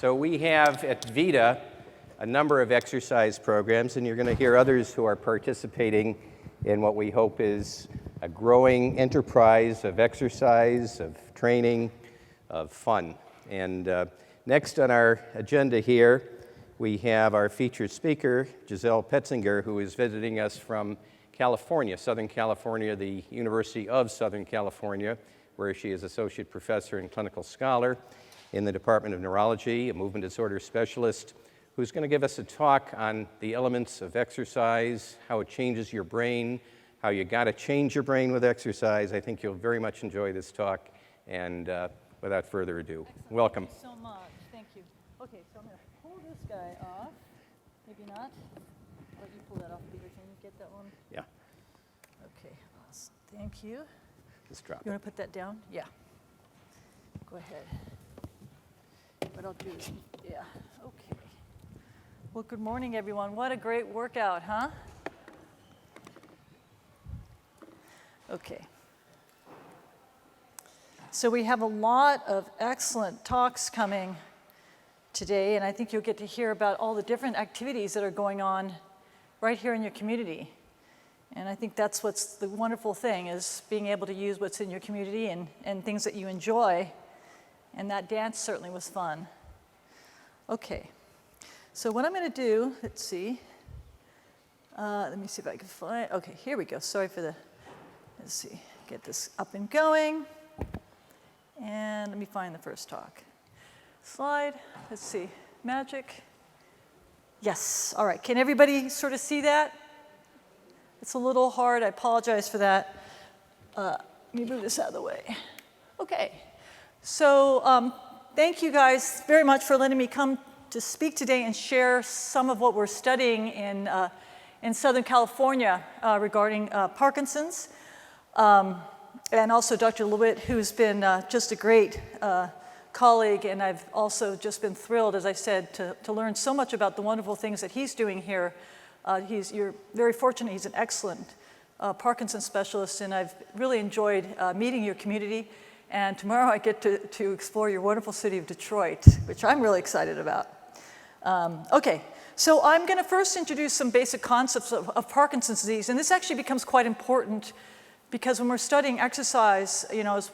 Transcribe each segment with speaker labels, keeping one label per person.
Speaker 1: So we have at VITA a number of exercise programs, and you're going to hear others who are participating in what we hope is a growing enterprise of exercise, of training, of fun. And next on our agenda here, we have our featured speaker, Giselle Petzinger, who is visiting us from California, Southern California, the University of Southern California, where she is associate professor and clinical scholar in the Department of Neurology, a movement disorder specialist, who's going to give us a talk on the elements of exercise, how it changes your brain, how you got to change your brain with exercise. I think you'll very much enjoy this talk, and without further ado,
Speaker 2: excellent.
Speaker 1: Welcome.
Speaker 2: Thank you so much. Thank you. Okay, so I'm going to pull this guy off. Maybe not. I'll let you pull that off, Peter. Can you get that one?
Speaker 1: Yeah.
Speaker 2: Okay, awesome. Thank you.
Speaker 1: Just drop
Speaker 2: You
Speaker 1: it.
Speaker 2: want to put that down? Yeah. Go ahead. What I'll do is, yeah, okay. Well, good morning, everyone. What a great workout, huh? Okay. So we have a lot of excellent talks coming today, and I think you'll get to hear about all the different activities that are going on right here in your community. And I think that's what's the wonderful thing, is being able to use what's in your community and things that you enjoy. And that dance certainly was fun. Okay, so what I'm going to do, let's see. Let me see if I can find, okay, here we go. Sorry for the, let's see, get this up and going. And let me find the first talk. Slide, let's see, magic. Yes, all right, can everybody sort of see that? It's a little hard, I apologize for that. Let me move this out of the way. Okay, so thank you guys very much for letting me come to speak today and share some of what we're studying in Southern California regarding Parkinson's. And also Dr. Lewitt, who's been just a great colleague, and I've also just been thrilled, as I said, to learn so much about the wonderful things that he's doing here. You're very fortunate, he's an excellent Parkinson's specialist, and I've really enjoyed meeting your community. And tomorrow I get to explore your wonderful city of Detroit, which I'm really excited about. Okay, so I'm going to first introduce some basic concepts of Parkinson's disease, and this actually becomes quite important because when we're studying exercise, you know, as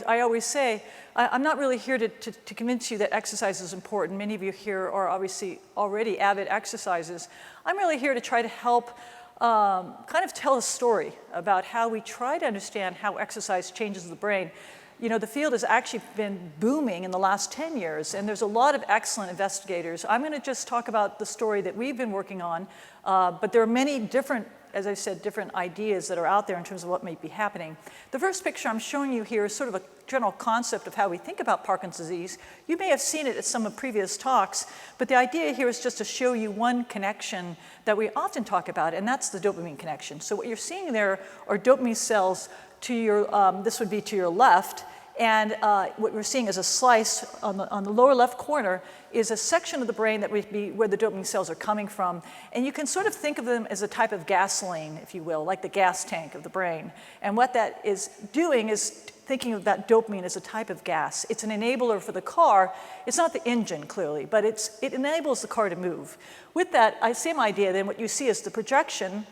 Speaker 2: I always say, I'm not really here to convince you that exercise is important. Many of you here are obviously already avid exercisers. I'm really here to try to help kind of tell a story about how we try to understand how exercise changes the brain. You know, the field has actually been booming in the last 10 years, and there's a lot of excellent investigators. I'm going to just talk about the story that we've been working on, but there are many different, as I said, different ideas that are out there in terms of what might be happening. The first picture I'm showing you here is sort of a general concept of how we think about Parkinson's disease. You may have seen it at some of previous talks, but the idea here is just to show you one connection that we often talk about, and that's the dopamine connection. So what you're seeing there are dopamine cells to your, this would be to your left, and what we're seeing is a slice on the lower left corner is a section of the brain that would be where the dopamine cells are coming from. And you can sort of think of them as a type of gasoline, if you will, like the gas tank of the brain. And what that is doing is thinking of that dopamine as a type of gas. It's an enabler for the car. It's not the engine, clearly, but it enables the car to move. With that same idea, then what you see is the projection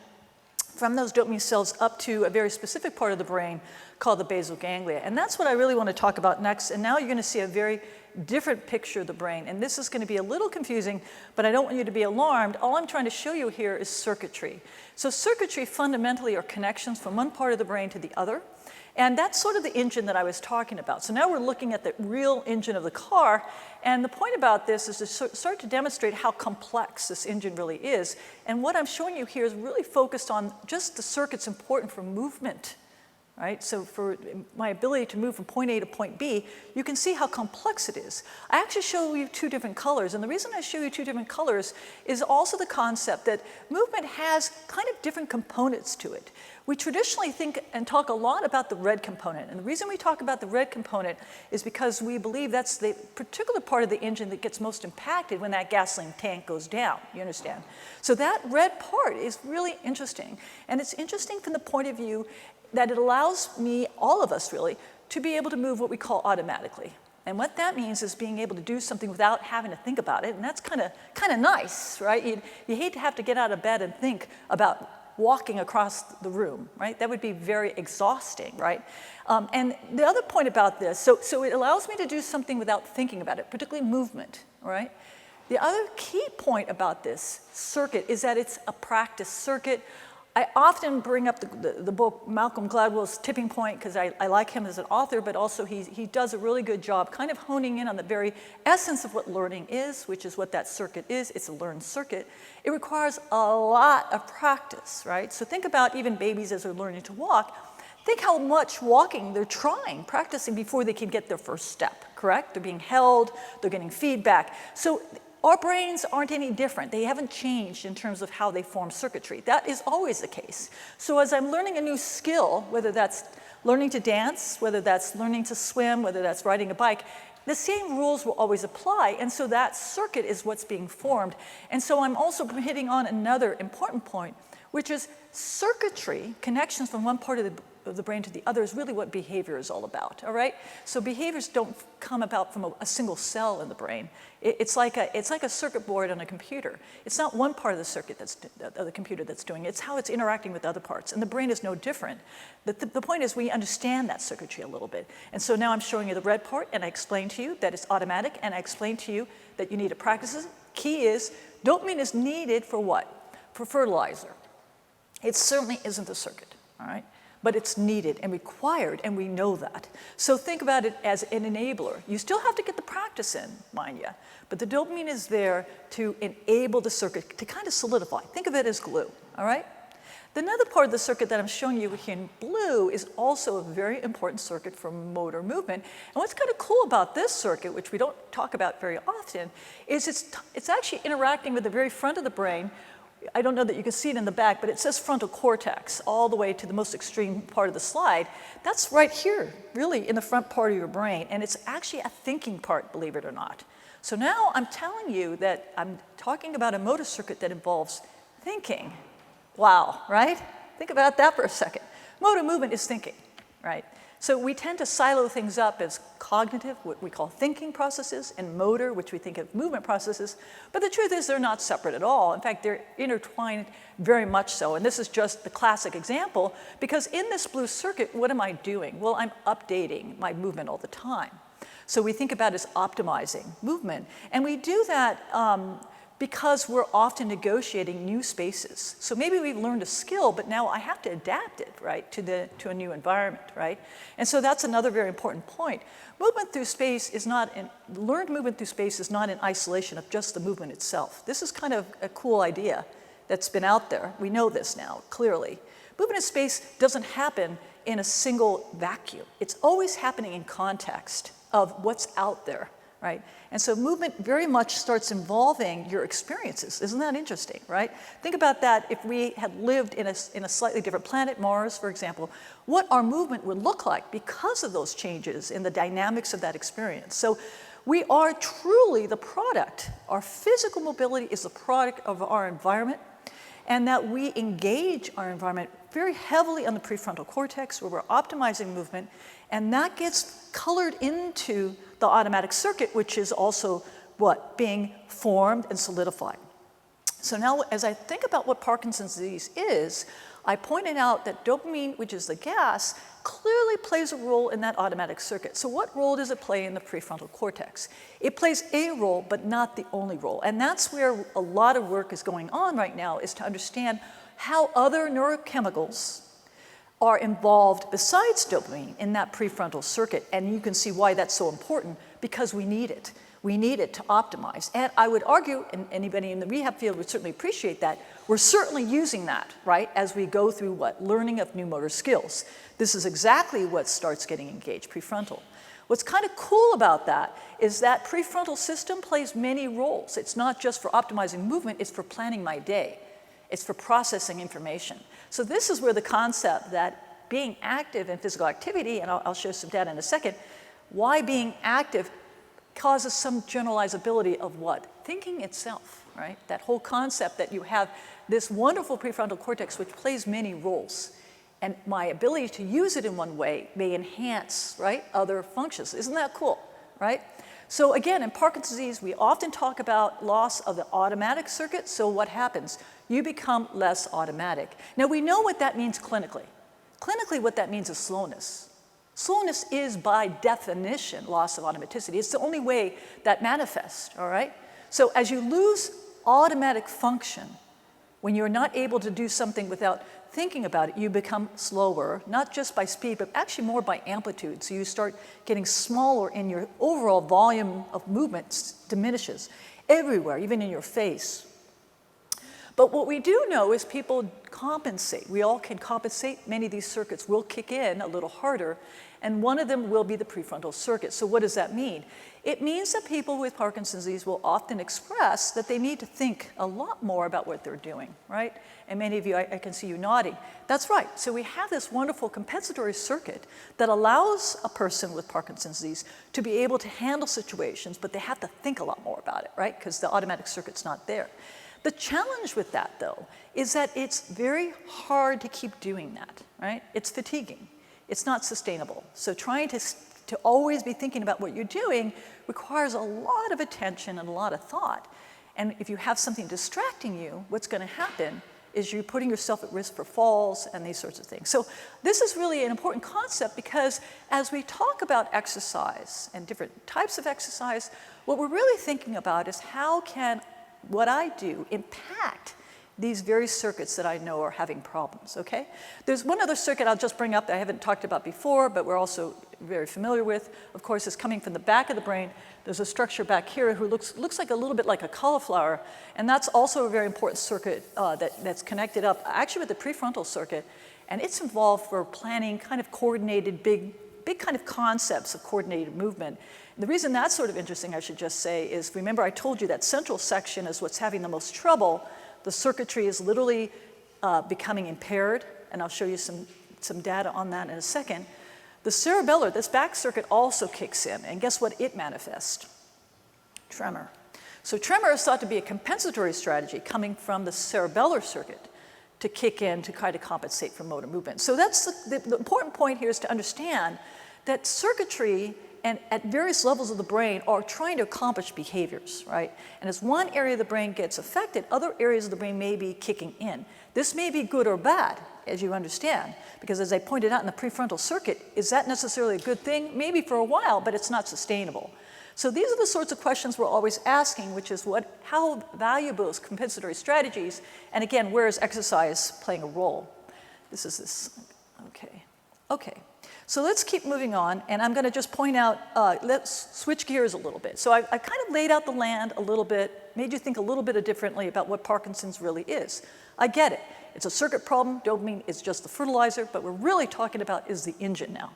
Speaker 2: from those dopamine cells up to a very specific part of the brain called the basal ganglia. And that's what I really want to talk about next. And now you're going to see a very different picture of the brain. And this is going to be a little confusing, but I don't want you to be alarmed. All I'm trying to show you here is circuitry. So circuitry fundamentally are connections from one part of the brain to the other. And that's sort of the engine that I was talking about. So now we're looking at the real engine of the car. And the point about this is to start to demonstrate how complex this engine really is. And what I'm showing you here is really focused on just the circuits important for movement. Right? So for my ability to move from point A to point B, you can see how complex it is. I actually show you two different colors, and the reason I show you two different colors is also the concept that movement has kind of different components to it. We traditionally think and talk a lot about the red component, and the reason we talk about the red component is because we believe that's the particular part of the engine that gets most impacted when that gasoline tank goes down, you understand? So that red part is really interesting, and it's interesting from the point of view that it allows me, all of us really, to be able to move what we call automatically. And what that means is being able to do something without having to think about it, and that's kind of nice, right? You hate to have to get out of bed and think about walking across the room, right? That would be very exhausting, right? And the other point about this, so it allows me to do something without thinking about it, particularly movement, right? The other key point about this circuit is that it's a practice circuit. I often bring up the book Malcolm Gladwell's Tipping Point because I like him as an author, but also he does a really good job kind of honing in on the very essence of what learning is, which is what that circuit is. It's a learned circuit. It requires a lot of practice, right? So think about even babies as they're learning to walk. Think how much walking they're practicing before they can get their first step, correct? They're being held, they're getting feedback. So our brains aren't any different. They haven't changed in terms of how they form circuitry. That is always the case. So as I'm learning a new skill, whether that's learning to dance, whether that's learning to swim, whether that's riding a bike, the same rules will always apply. And so that circuit is what's being formed. And so I'm also hitting on another important point, which is circuitry, connections from one part of the brain to the other is really what behavior is all about, all right? So behaviors don't come about from a single cell in the brain. It's like a circuit board on a computer. It's not one part of the circuit of the computer that's doing it. It's how it's interacting with other parts. And the brain is no different. The point is we understand that circuitry a little bit. And so now I'm showing you the red part, and I explained to you that it's automatic, and I explained to you that you need to practice it. Key is dopamine is needed for what? For fertilizer. It certainly isn't the circuit, all right? But it's needed and required, and we know that. So think about it as an enabler. You still have to get the practice in, mind you, but the dopamine is there to enable the circuit to kind of solidify. Think of it as glue, all right? Another part of the circuit that I'm showing you here in blue is also a very important circuit for motor movement. And what's kind of cool about this circuit, which we don't talk about very often, is it's actually interacting with the very front of the brain. I don't know that you can see it in the back, but it says frontal cortex all the way to the most extreme part of the slide. That's right here, really in the front part of your brain, and it's actually a thinking part, believe it or not. So now I'm telling you that I'm talking about a motor circuit that involves thinking. Wow, right? Think about that for a second. Motor movement is thinking, right? So we tend to silo things up as cognitive, what we call thinking processes, and motor, which we think of movement processes. But the truth is they're not separate at all. In fact, they're intertwined very much so. And this is just the classic example, because in this blue circuit, what am I doing? Well, I'm updating my movement all the time. So we think about it as optimizing movement. And we do that because we're often negotiating new spaces. So maybe we've learned a skill, but now I have to adapt it, right, to a new environment, right? And so that's another very important point. Movement through space is not, learned movement through space is not in isolation of just the movement itself. This is kind of a cool idea that's been out there. We know this now, clearly. Movement in space doesn't happen in a single vacuum. It's always happening in context of what's out there, right? And so movement very much starts involving your experiences. Isn't that interesting, right? Think about that if we had lived in a slightly different planet, Mars, for example, what our movement would look like because of those changes in the dynamics of that experience. So we are truly the product. Our physical mobility is the product of our environment, and that we engage our environment very heavily on the prefrontal cortex where we're optimizing movement, and that gets colored into the automatic circuit, which is also what? Being formed and solidified. So now as I think about what Parkinson's disease is, I pointed out that dopamine, which is the gas, clearly plays a role in that automatic circuit. So what role does it play in the prefrontal cortex? It plays a role, but not the only role. And that's where a lot of work is going on right now, is to understand how other neurochemicals are involved besides dopamine in that prefrontal circuit. And you can see why that's so important, because we need it. We need it to optimize. And I would argue, and anybody in the rehab field would certainly appreciate that, we're certainly using that, right, as we go through what? Learning of new motor skills. This is exactly what starts getting engaged, prefrontal. What's kind of cool about that is that prefrontal system plays many roles. It's not just for optimizing movement, it's for planning my day. It's for processing information. So this is where the concept that being active in physical activity, and I'll show some data in a second, why being active causes some generalizability of what? Thinking itself, right? That whole concept that you have this wonderful prefrontal cortex which plays many roles. And my ability to use it in one way may enhance, right, other functions. Isn't that cool? right? So again, in Parkinson's disease, we often talk about loss of the automatic circuit. So what happens? You become less automatic. Now we know what that means clinically. Clinically, what that means is slowness. Slowness is, by definition, loss of automaticity. It's the only way that manifests, all right? So as you lose automatic function, when you're not able to do something without thinking about it, you become slower, not just by speed, but actually more by amplitude. So you start getting smaller and your overall volume of movement diminishes everywhere, even in your face. But what we do know is people compensate. We all can compensate. Many of these circuits will kick in a little harder, and one of them will be the prefrontal circuit. So what does that mean? It means that people with Parkinson's disease will often express that they need to think a lot more about what they're doing, right? And many of you, I can see you nodding. That's right. So we have this wonderful compensatory circuit that allows a person with Parkinson's disease to be able to handle situations, but they have to think a lot more about it, right? Because the automatic circuit's not there. The challenge with that, though, is that it's very hard to keep doing that, right? It's fatiguing. It's not sustainable. So trying to always be thinking about what you're doing requires a lot of attention and a lot of thought. And if you have something distracting you, what's going to happen is you're putting yourself at risk for falls and these sorts of things. So this is really an important concept because as we talk about exercise and different types of exercise, what we're really thinking about is how can what I do impact these very circuits that I know are having problems, okay? There's one other circuit I'll just bring up that I haven't talked about before, but we're also very familiar with. Of course, it's coming from the back of the brain. There's a structure back here who looks like a little bit like a cauliflower, and that's also a very important circuit that's connected up actually with the prefrontal circuit, and it's involved for planning kind of coordinated, big kind of concepts of coordinated movement. And the reason that's sort of interesting, I should just say, is remember I told you that central section is what's having the most trouble. The circuitry is literally becoming impaired, and I'll show you some data on that in a second. The cerebellar, this back circuit also kicks in, and guess what it manifests? Tremor. So tremor is thought to be a compensatory strategy coming from the cerebellar circuit to kick in to try to compensate for motor movement. So that's the important point here is to understand that circuitry and at various levels of the brain are trying to accomplish behaviors, right? And as one area of the brain gets affected, other areas of the brain may be kicking in. This may be good or bad, as you understand, because as I pointed out in the prefrontal circuit, is that necessarily a good thing? Maybe for a while, but it's not sustainable. So these are the sorts of questions we're always asking, which is how valuable is compensatory strategies? And again, where is exercise playing a role? Okay. So let's keep moving on, and I'm going to just point out, let's switch gears a little bit. So I kind of laid out the land a little bit, made you think a little bit differently about what Parkinson's really is. I get it. It's a circuit problem. Dopamine is just the fertilizer, but we're really talking about is the engine now.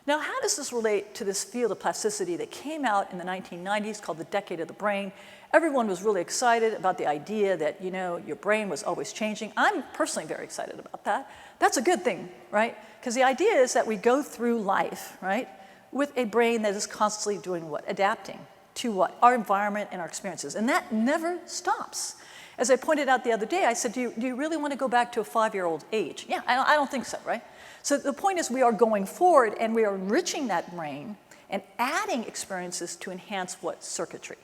Speaker 2: Now, how does this relate to this field of plasticity that came out in the 1990s called the decade of the brain? Everyone was really excited about the idea that, your brain was always changing. I'm personally very excited about that. That's a good thing, right? Because the idea is that we go through life, right, with a brain that is constantly doing what? Adapting to what? Our environment and our experiences. And that never stops. As I pointed out the other day, I said, do you really want to go back to a 5-year-old age? Yeah, I don't think so, right? So the point is we are going forward and we are enriching that brain and adding experiences to enhance what circuitry.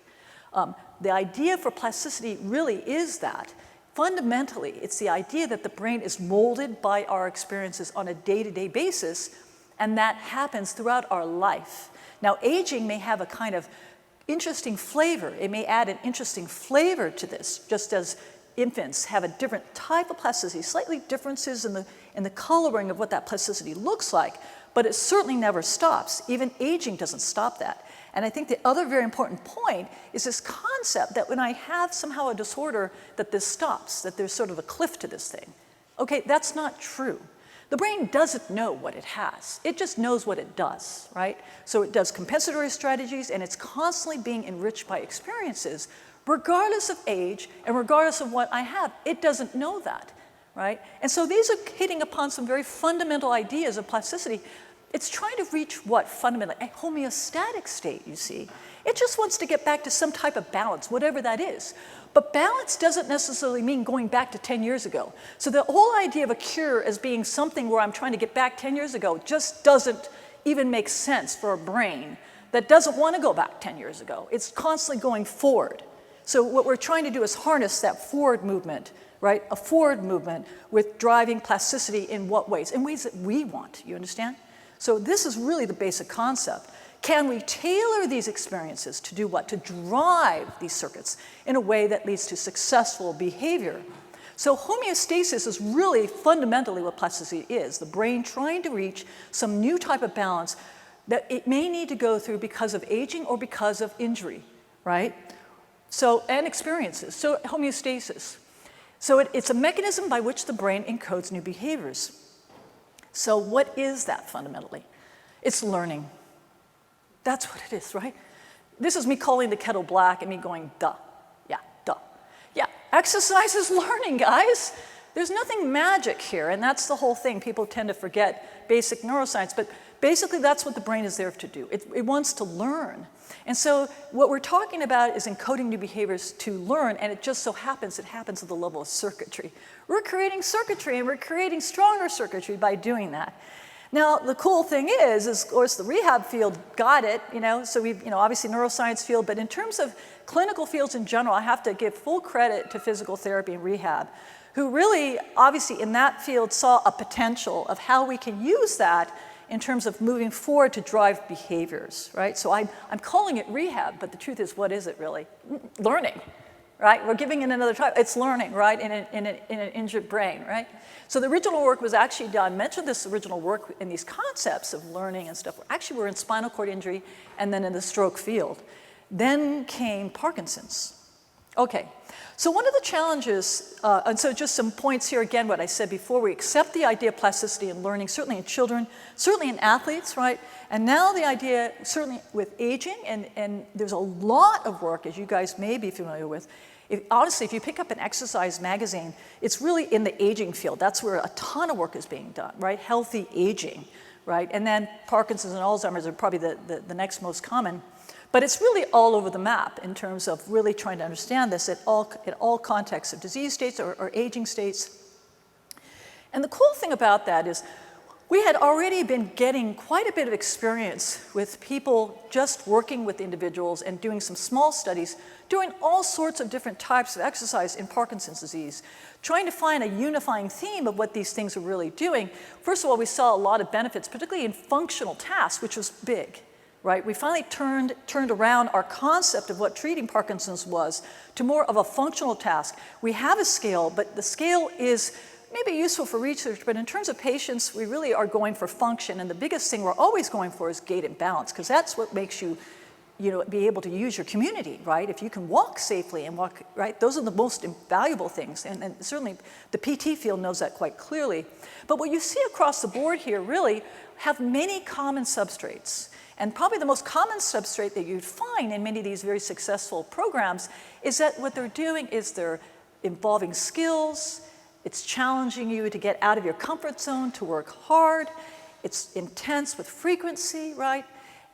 Speaker 2: The idea for plasticity really is that. Fundamentally, it's the idea that the brain is molded by our experiences on a day-to-day basis, and that happens throughout our life. Now, aging may have a kind of interesting flavor. It may add an interesting flavor to this, just as infants have a different type of plasticity, slightly differences in the coloring of what that plasticity looks like, but it certainly never stops. Even aging doesn't stop that. And I think the other very important point is this concept that when I have somehow a disorder that this stops, that there's sort of a cliff to this thing. Okay, that's not true. The brain doesn't know what it has. It just knows what it does, right? So it does compensatory strategies, and it's constantly being enriched by experiences, regardless of age and regardless of what I have. It doesn't know that, right? And so these are hitting upon some very fundamental ideas of plasticity. It's trying to reach what fundamentally? A homeostatic state, you see. It just wants to get back to some type of balance, whatever that is. But balance doesn't necessarily mean going back to 10 years ago. So the whole idea of a cure as being something where I'm trying to get back 10 years ago just doesn't even make sense for a brain that doesn't want to go back 10 years ago. It's constantly going forward. So what we're trying to do is harness that forward movement, right? A forward movement with driving plasticity in what ways? In ways that we want, you understand? So this is really the basic concept. Can we tailor these experiences to do what? To drive these circuits in a way that leads to successful behavior. So homeostasis is really fundamentally what plasticity is, the brain trying to reach some new type of balance that it may need to go through because of aging or because of injury, right? So, and experiences, so homeostasis. So it's a mechanism by which the brain encodes new behaviors. So what is that fundamentally? It's learning. That's what it is, right? This is me calling the kettle black and me going, duh. Yeah, duh. Yeah, exercise is learning, guys. There's nothing magic here, and that's the whole thing. People tend to forget basic neuroscience, but basically that's what the brain is there to do. It wants to learn. And so what we're talking about is encoding new behaviors to learn, and it just so happens it happens at the level of circuitry. We're creating circuitry, and we're creating stronger circuitry by doing that. Now, the cool thing is of course, the rehab field got it, so we've, obviously neuroscience field, but in terms of clinical fields in general, I have to give full credit to physical therapy and rehab, who really, obviously in that field, saw a potential of how we can use that in terms of moving forward to drive behaviors, right? So I'm calling it rehab, but the truth is, what is it really? Learning, right? We're giving it another try. It's learning, right, in an injured brain, right? So the original work was actually done, I mentioned this original work in these concepts of learning and stuff. Actually, we're in spinal cord injury and then in the stroke field. Then came Parkinson's. Okay, so one of the challenges, and so just some points here again, what I said before, we accept the idea of plasticity and learning, certainly in children, certainly in athletes, right? And now the idea, certainly with aging, and there's a lot of work, as you guys may be familiar with. Honestly, if you pick up an exercise magazine, it's really in the aging field. That's where a ton of work is being done, right? Healthy aging, right? And then Parkinson's and Alzheimer's are probably the next most common. But it's really all over the map in terms of really trying to understand this at all contexts of disease states or aging states. And the cool thing about that is we had already been getting quite a bit of experience with people just working with individuals and doing some small studies, doing all sorts of different types of exercise in Parkinson's disease, trying to find a unifying theme of what these things are really doing. First of all, we saw a lot of benefits, particularly in functional tasks, which was big. Right? We finally turned around our concept of what treating Parkinson's was to more of a functional task. We have a scale, but the scale is maybe useful for research, but in terms of patients, we really are going for function, and the biggest thing we're always going for is gait and balance, because that's what makes you, be able to use your community, right? If you can walk safely and walk, right? Those are the most valuable things, and certainly the PT field knows that quite clearly. But what you see across the board here really have many common substrates. And probably the most common substrate that you'd find in many of these very successful programs is that what they're doing is they're involving skills, it's challenging you to get out of your comfort zone, to work hard, it's intense with frequency, right?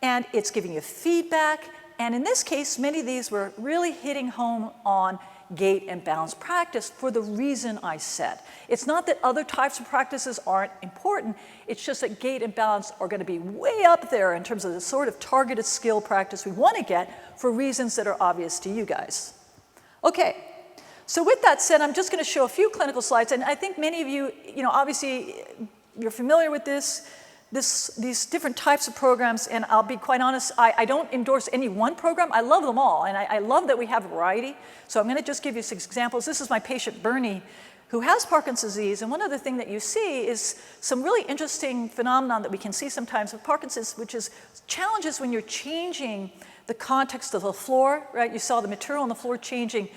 Speaker 2: And it's giving you feedback. And in this case, many of these were really hitting home on gait and balance practice for the reason I said. It's not that other types of practices aren't important, it's just that gait and balance are going to be way up there in terms of the sort of targeted skill practice we want to get for reasons that are obvious to you guys. Okay, so with that said, I'm just going to show a few clinical slides, and I think many of you, obviously you're familiar with these different types of programs, and I'll be quite honest, I don't endorse any one program. I love them all, and I love that we have variety. So I'm going to just give you some examples. This is my patient, Berie, who has Parkinson's disease, and one other thing that you see is some really interesting phenomenon that we can see sometimes with Parkinson's, which is challenges when you're changing the context of the floor, right? You saw the material on the floor changing.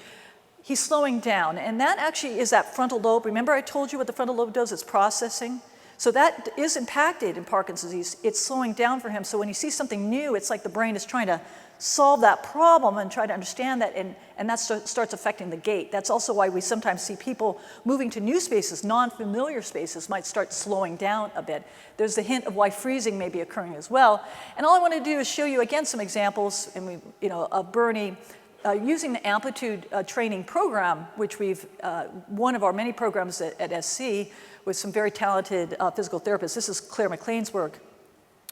Speaker 2: He's slowing down, and that actually is that frontal lobe. Remember I told you what the frontal lobe does? It's processing. So that is impacted in Parkinson's disease. It's slowing down for him. So when you see something new, it's like the brain is trying to solve that problem and try to understand that, and that starts affecting the gait. That's also why we sometimes see people moving to new spaces, non-familiar spaces, might start slowing down a bit. There's the hint of why freezing may be occurring as well. And all I want to do is show you again some examples of Berie using the amplitude training program, which we've, one of our many programs at SC with some very talented physical therapists. This is Claire McLean's work.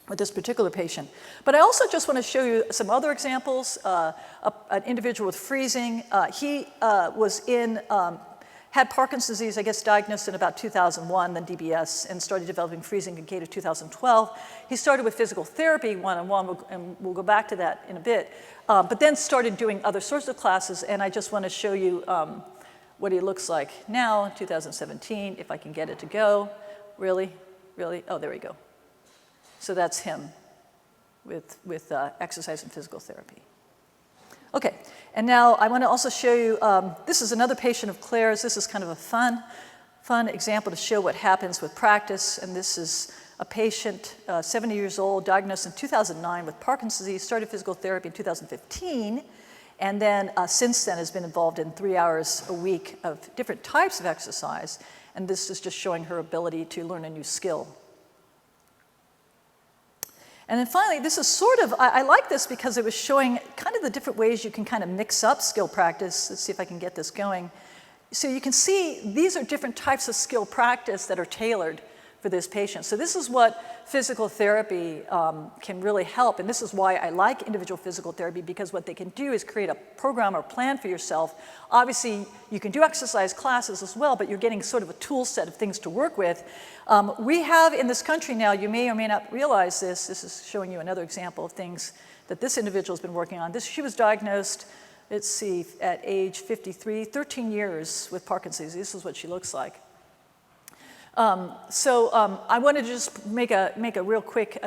Speaker 2: with this particular patient. But I also just want to show you some other examples. An individual with freezing, he had Parkinson's disease, I guess, diagnosed in about 2001, then DBS, and started developing freezing in K to 2012. He started with physical therapy one-on-one, and we'll go back to that in a bit, but then started doing other sorts of classes, and I just want to show you what he looks like now, 2017, if I can get it to go. Really? Oh, there we go. So that's him with exercise and physical therapy. Okay, and now I want to also show you, this is another patient of Claire's. This is kind of a fun example to show what happens with practice. And this is a patient, 70 years old, diagnosed in 2009 with Parkinson's disease, started physical therapy in 2015, and then since then has been involved in 3 hours a week of different types of exercise. And this is just showing her ability to learn a new skill. And then finally, this is sort of, I like this because it was showing kind of the different ways you can kind of mix up skill practice. Let's see if I can get this going. So you can see these are different types of skill practice that are tailored for this patient. So this is what physical therapy can really help. And this is why I like individual physical therapy, because what they can do is create a program or plan for yourself. Obviously, you can do exercise classes as well, but you're getting sort of a tool set of things to work with. We have in this country now, you may or may not realize this is showing you another example of things that this individual has been working on. She was diagnosed, let's see, at age 53, 13 years with Parkinson's. This is what she looks like. I wanted to just make a real quick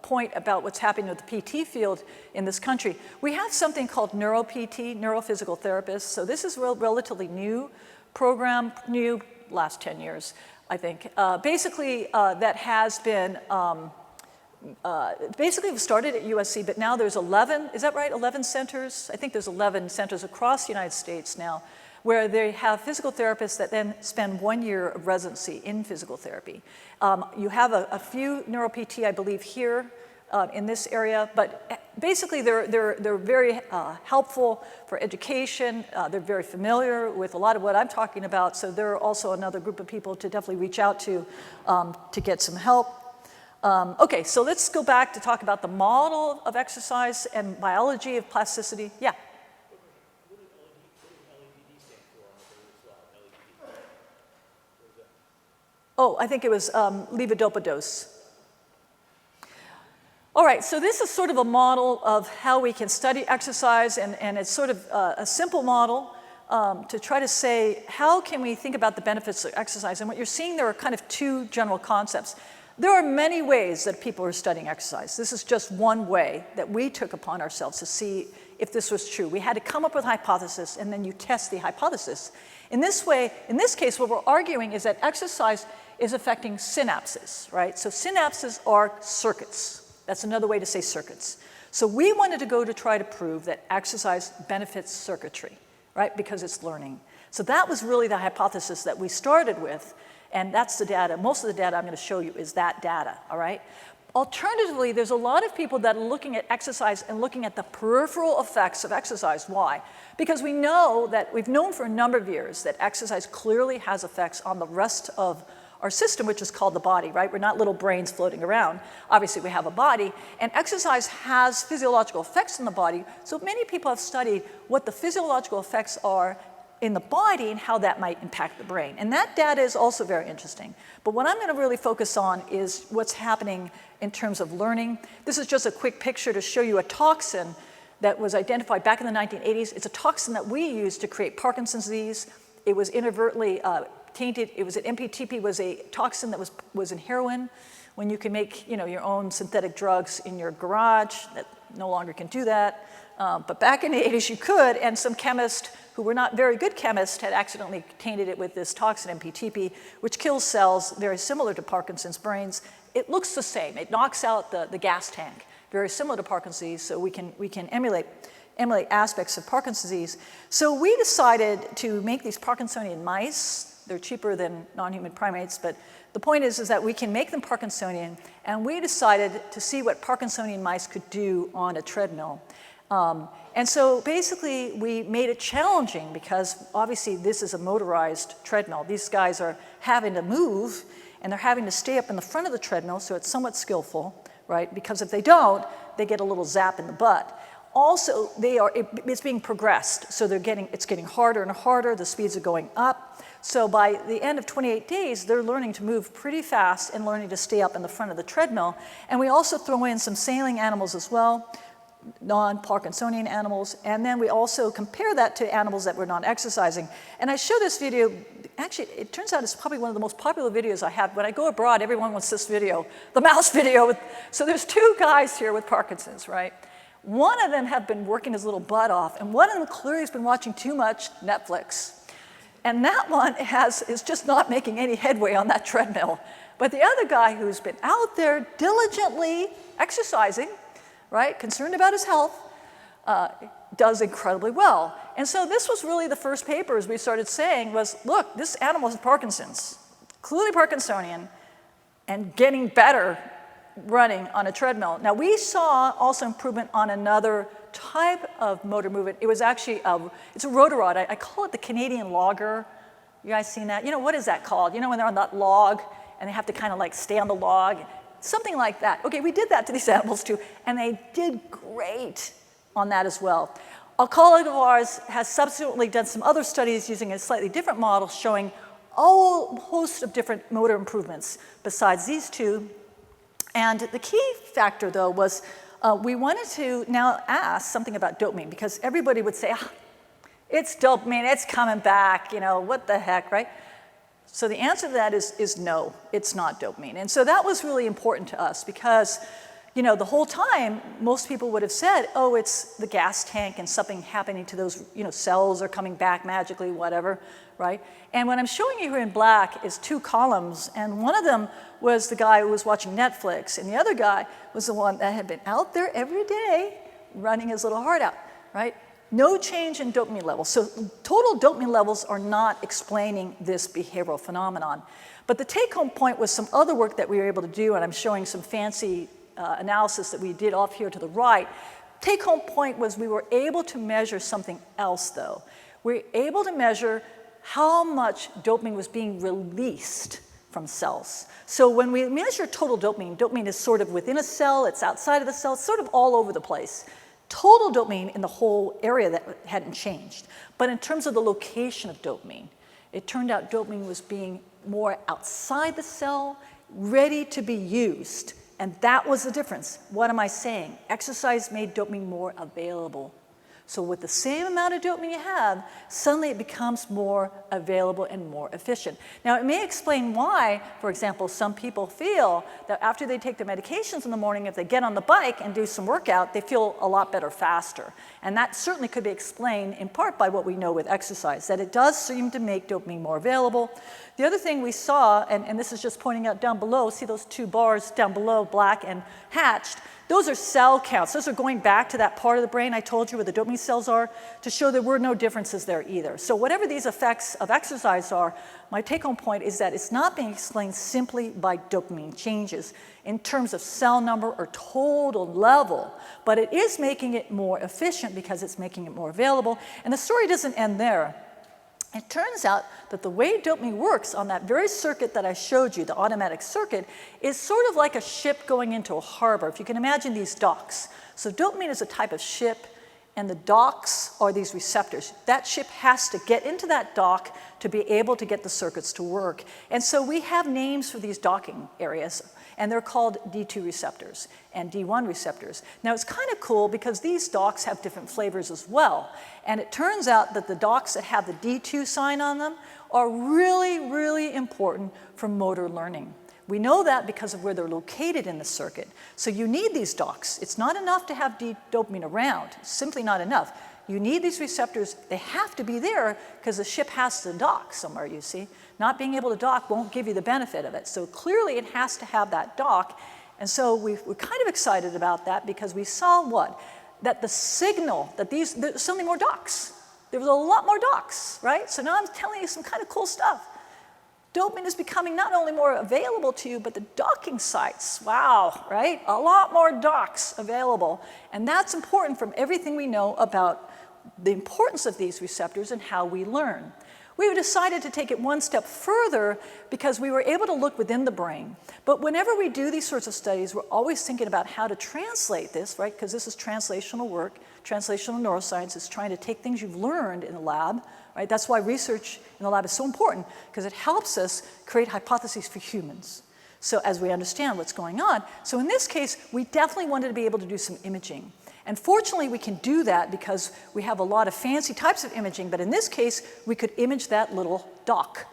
Speaker 2: point about what's happening with the PT field in this country. We have something called Neuro PT, Neurophysical Therapists. So this is a relatively new program, new last 10 years, I think. That has been, basically it started at USC, but now there's 11, is that right, 11 centers? I think there's 11 centers across the United States now, where they have physical therapists that then spend 1 year of residency in physical therapy. You have a few neuro-PT, I believe, here in this area, but basically they're very helpful for education. They're very familiar with a lot of what I'm talking about, so they're also another group of people to definitely reach out to get some help. Okay, so let's go back to talk about the model of exercise and biology of plasticity. Yeah? Oh, I think it was levodopa-dose. All right, so this is sort of a model of how we can study exercise, and it's sort of a simple model to try to say, how can we think about the benefits of exercise? And what you're seeing there are kind of two general concepts. There are many ways that people are studying exercise. This is just one way that we took upon ourselves to see if this was true. We had to come up with a hypothesis, and then you test the hypothesis. In this case, what we're arguing is that exercise is affecting synapses, right? So synapses are circuits. That's another way to say circuits. So we wanted to go to try to prove that exercise benefits circuitry, right? Because it's learning. So that was really the hypothesis that we started with, and that's the data. Most of the data I'm going to show you is that data, all right? Alternatively, there's a lot of people that are looking at exercise and looking at the peripheral effects of exercise. Why? Because we know that we've known for a number of years that exercise clearly has effects on the rest of our system, which is called the body, right? We're not little brains floating around. Obviously, we have a body, and exercise has physiological effects in the body. So many people have studied what the physiological effects are in the body and how that might impact the brain. And that data is also very interesting. But what I'm going to really focus on is what's happening in terms of learning. This is just a quick picture to show you a toxin that was identified back in the 1980s. It's a toxin that we use to create Parkinson's disease. It was inadvertently tainted. It was an MPTP, was a toxin that was in heroin. When you can make your own synthetic drugs in your garage, that no longer can do that. But back in the 80s you could, and some chemists who were not very good chemists had accidentally tainted it with this toxin, MPTP, which kills cells very similar to Parkinson's brains. It looks the same. It knocks out the gas tank, very similar to Parkinson's disease, so we can emulate aspects of Parkinson's disease. So we decided to make these Parkinsonian mice. They're cheaper than non-human primates, but the point is that we can make them Parkinsonian, and we decided to see what Parkinsonian mice could do on a treadmill. And so basically we made it challenging because obviously this is a motorized treadmill. These guys are having to move and they're having to stay up in the front of the treadmill, so it's somewhat skillful. right? Because if they don't, they get a little zap in the butt. Also, it's being progressed, so it's getting harder and harder, the speeds are going up. So by the end of 28 days, they're learning to move pretty fast and learning to stay up in the front of the treadmill. And we also throw in some sailing animals as well, non-Parkinsonian animals, and then we also compare that to animals that were not exercising. And I show this video, actually, it turns out it's probably one of the most popular videos I have. When I go abroad, everyone wants this video, the mouse video. So there's two guys here with Parkinson's, right? One of them have been working his little butt off, and one of them clearly has been watching too much Netflix. And that one is just not making any headway on that treadmill. But the other guy who's been out there diligently exercising, right, concerned about his health, does incredibly well. And so this was really the first paper, as we started saying, was, look, this animal has Parkinson's, clearly Parkinsonian, and getting better running on a treadmill. Now, we saw also improvement on another type of motor movement. It was actually, it's a rotorod. I call it the Canadian logger. You guys seen that? You know, what is that called? You know when they're on that log and they have to kind of like stay on the log? Something like that. Okay, we did that to these animals too, and they did great on that as well. A colleague of ours has subsequently done some other studies using a slightly different model showing a whole host of different motor improvements besides these two. And the key factor, though, was we wanted to now ask something about dopamine, because everybody would say, it's dopamine, it's coming back, you know, what the heck, right? So the answer to that is no, it's not dopamine. And so that was really important to us because, you know, the whole time, most people would have said, oh, it's the gas tank and something happening to those, you know, cells are coming back magically, whatever, right? And what I'm showing you here in black is two columns, and one of them was the guy who was watching Netflix, and the other guy was the one that had been out there every day running his little heart out, right? No change in dopamine levels. So total dopamine levels are not explaining this behavioral phenomenon. But the take-home point was some other work that we were able to do, and I'm showing some fancy analysis that we did off here to the right. Take-home point was we were able to measure something else, though. We were able to measure how much dopamine was being released from cells. So when we measure total dopamine, dopamine is sort of within a cell, it's outside of the cell, it's sort of all over the place. Total dopamine in the whole area that hadn't changed. But in terms of the location of dopamine, it turned out dopamine was being more outside the cell, ready to be used. And that was the difference. What am I saying? Exercise made dopamine more available. So with the same amount of dopamine you have, suddenly it becomes more available and more efficient. Now, it may explain why, for example, some people feel that after they take their medications in the morning, if they get on the bike and do some workout, they feel a lot better faster. And that certainly could be explained in part by what we know with exercise, that it does seem to make dopamine more available. The other thing we saw, and this is just pointing out down below, see those two bars down below, black and hatched? Those are cell counts. Those are going back to that part of the brain I told you where the dopamine cells are to show there were no differences there either. So whatever these effects of exercise are, my take-home point is that it's not being explained simply by dopamine changes in terms of cell number or total level, but it is making it more efficient because it's making it more available. And the story doesn't end there. It turns out that the way dopamine works on that very circuit that I showed you, the automatic circuit, is sort of like a ship going into a harbor. If you can imagine these docks. So dopamine is a type of ship, and the docks are these receptors. That ship has to get into that dock to be able to get the circuits to work. And so we have names for these docking areas, and they're called D2 receptors and D1 receptors. Now, it's kind of cool because these docks have different flavors as well. And it turns out that the docks that have the D2 sign on them are really, really important for motor learning. We know that because of where they're located in the circuit. So you need these docks. It's not enough to have dopamine around. It's simply not enough. You need these receptors. They have to be there because the ship has to dock somewhere, you see. Not being able to dock won't give you the benefit of it. So clearly it has to have that dock. And so we're kind of excited about that because we saw what? That the signal, that there's so many more docks. There was a lot more docks, right? So now I'm telling you some kind of cool stuff. Dopamine is becoming not only more available to you, but the docking sites, wow, right? A lot more docks available. And that's important from everything we know about the importance of these receptors and how we learn. we decided to take it one step further because we were able to look within the brain. But whenever we do these sorts of studies, we're always thinking about how to translate this, right? Because this is translational work. Translational neuroscience is trying to take things you've learned in the lab, right? That's why research in the lab is so important, because it helps us create hypotheses for humans. So as we understand what's going on. So in this case, we definitely wanted to be able to do some imaging. And fortunately, we can do that because we have a lot of fancy types of imaging, but in this case, we could image that little dock.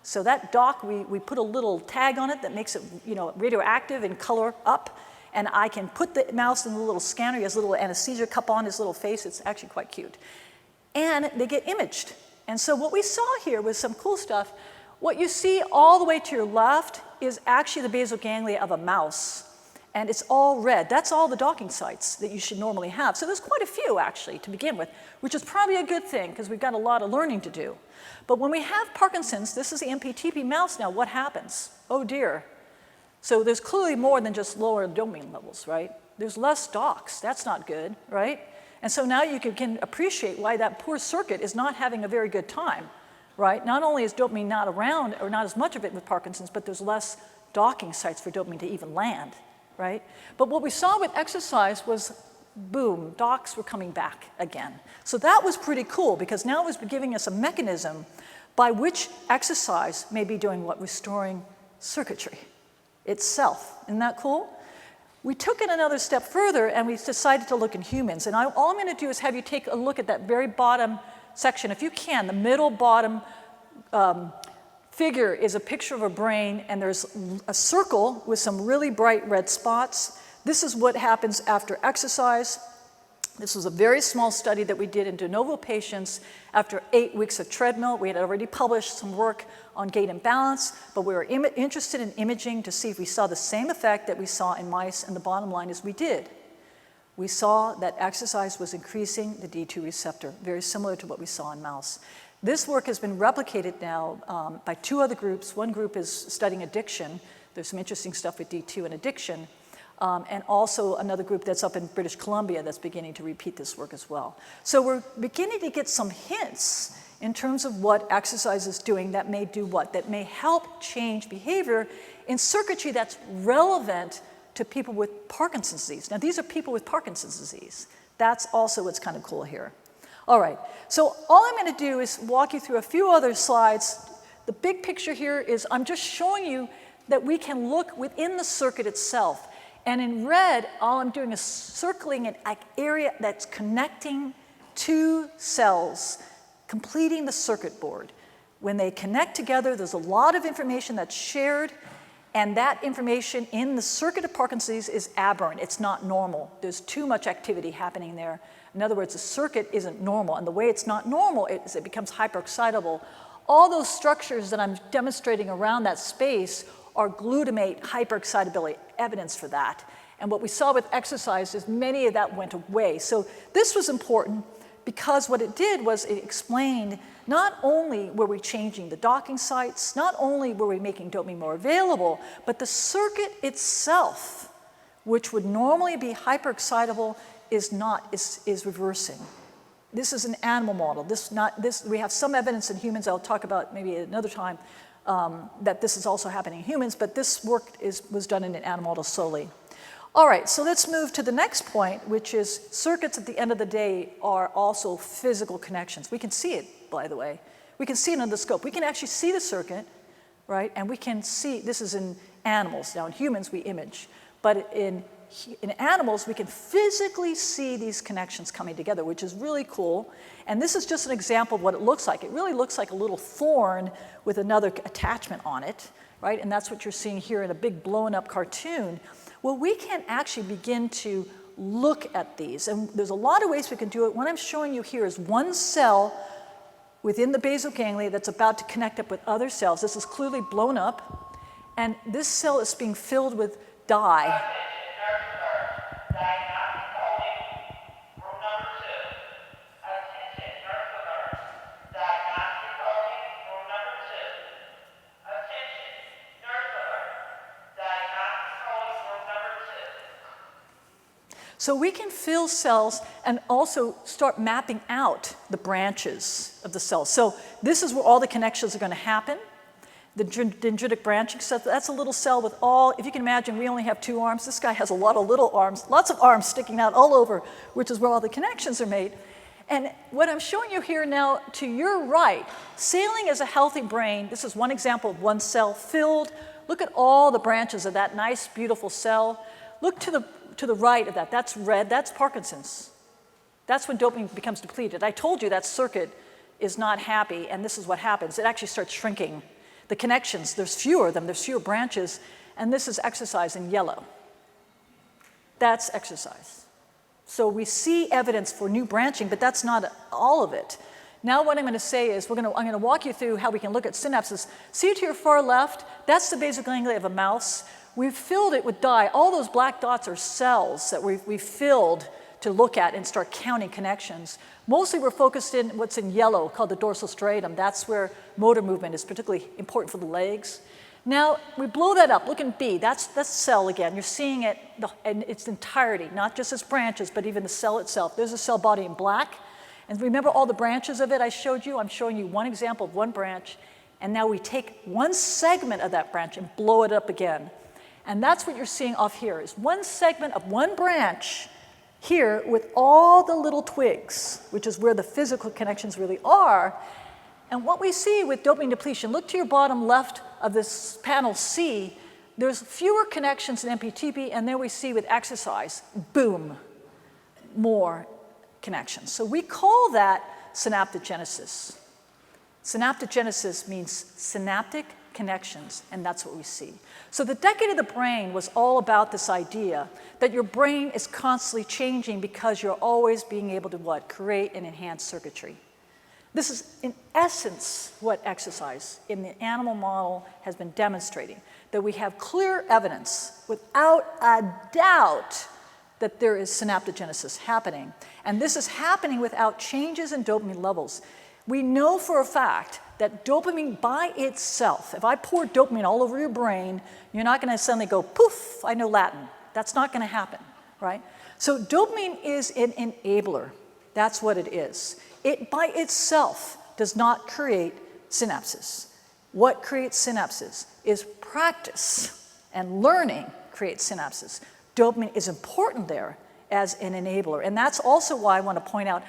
Speaker 2: So that dock, we put a little tag on it that makes it, radioactive and color up, and I can put the mouse in the little scanner. He has a little anesthesia cup on his little face. It's actually quite cute. And they get imaged. And so what we saw here was some cool stuff. What you see all the way to your left is actually the basal ganglia of a mouse. And it's all red. That's all the docking sites that you should normally have. So there's quite a few, actually, to begin with, which is probably a good thing, because we've got a lot of learning to do. But when we have Parkinson's, this is the MPTP mouse now, what happens? Oh, dear. So there's clearly more than just lower dopamine levels, right? There's less docks. That's not good, right? And so now you can appreciate why that poor circuit is not having a very good time, right? Not only is dopamine not around, or not as much of it with Parkinson's, but there's less docking sites for dopamine to even land. Right? But what we saw with exercise was, boom, docks were coming back again. So that was pretty cool, because now it was giving us a mechanism by which exercise may be doing what? Restoring circuitry itself. Isn't that cool? We took it another step further, and we decided to look in humans. And all I'm going to do is have you take a look at that very bottom section. If you can, the middle bottom figure is a picture of a brain, and there's a circle with some really bright red spots. This is what happens after exercise. This was a very small study that we did in de novo patients after 8 weeks of treadmill. We had already published some work on gait and balance, but we were interested in imaging to see if we saw the same effect that we saw in mice, and the bottom line is we did. We saw that exercise was increasing the D2 receptor, very similar to what we saw in mouse. This work has been replicated now by 2 other groups. One group is studying addiction. There's some interesting stuff with D2 and addiction. And also another group that's up in British Columbia that's beginning to repeat this work as well. So we're beginning to get some hints in terms of what exercise is doing that may do what? That may help change behavior in circuitry that's relevant to people with Parkinson's disease. Now, these are people with Parkinson's disease. That's also what's kind of cool here. All right, so all I'm going to do is walk you through a few other slides. The big picture here is I'm just showing you that we can look within the circuit itself. And in red, all I'm doing is circling an area that's connecting 2 cells, completing the circuit board. When they connect together, there's a lot of information that's shared, and that information in the circuit of Parkinson's disease is aberrant. It's not normal. There's too much activity happening there. In other words, the circuit isn't normal, and the way it's not normal is it becomes hyperexcitable. All those structures that I'm demonstrating around that space are glutamate hyperexcitability, evidence for that. And what we saw with exercise is many of that went away. So this was important because what it did was it explained not only were we changing the docking sites, not only were we making dopamine more available, but the circuit itself, which would normally be hyperexcitable, is reversing. This is an animal model. We have some evidence in humans. I'll talk about maybe another time that this is also happening in humans, but this work was done in an animal model solely. All right, so let's move to the next point, which is circuits at the end of the day are also physical connections. We can see it, by the way. We can see it under the scope. We can actually see the circuit, right? And we can see, this is in animals. Now in humans, we image. But in animals, we can physically see these connections coming together, which is really cool. And this is just an example of what it looks like. It really looks like a little thorn with another attachment on it, right? And that's what you're seeing here in a big blown up cartoon. Well, we can actually begin to look at these. And there's a lot of ways we can do it. What I'm showing you here is one cell within the basal ganglia that's about to connect up with other cells. This is clearly blown up. And this cell is being filled with dye. So we can fill cells and also start mapping out the branches of the cells. So this is where all the connections are going to happen. The dendritic branching, so that's a little cell with all, if you can imagine, we only have 2 arms. This guy has a lot of little arms, lots of arms sticking out all over, which is where all the connections are made. And what I'm showing you here now to your right, sailing is a healthy brain. This is one example of one cell filled. Look at all the branches of that nice, beautiful cell. Look to the right of that. That's red. That's Parkinson's. That's when dopamine becomes depleted. I told you that circuit is not happy, and this is what happens. It actually starts shrinking. The connections, there's fewer of them, there's fewer branches, and this is exercise in yellow. That's exercise. So we see evidence for new branching, but that's not all of it. Now what I'm going to say is I'm going to walk you through how we can look at synapses. See to your far left, that's the basal ganglia of a mouse. We've filled it with dye. All those black dots are cells that we've filled to look at and start counting connections. Mostly we're focused in what's in yellow called the dorsal striatum. That's where motor movement is particularly important for the legs. Now we blow that up. Look in B. That's the cell again. You're seeing it in its entirety, not just its branches, but even the cell itself. There's a cell body in black. And remember all the branches of it I showed you? I'm showing you one example of one branch. And now we take one segment of that branch and blow it up again. And that's what you're seeing off here is one segment of one branch here with all the little twigs, which is where the physical connections really are. And what we see with dopamine depletion, look to your bottom left of this panel C, there's fewer connections in MPTP, and there we see with exercise, boom, more connections. So we call that synaptogenesis. Synaptogenesis means synaptic connections, and that's what we see. So the decade of the brain was all about this idea that your brain is constantly changing because you're always being able to what? Create and enhance circuitry. This is in essence what exercise in the animal model has been demonstrating, that we have clear evidence without a doubt that there is synaptogenesis happening. And this is happening without changes in dopamine levels. We know for a fact that dopamine by itself, if I pour dopamine all over your brain, you're not going to suddenly go, poof, I know Latin. That's not going to happen, right? So dopamine is an enabler. That's what it is. It by itself does not create synapses. What creates synapses is practice, and learning creates synapses. Dopamine is important there as an enabler. And that's also why I want to point out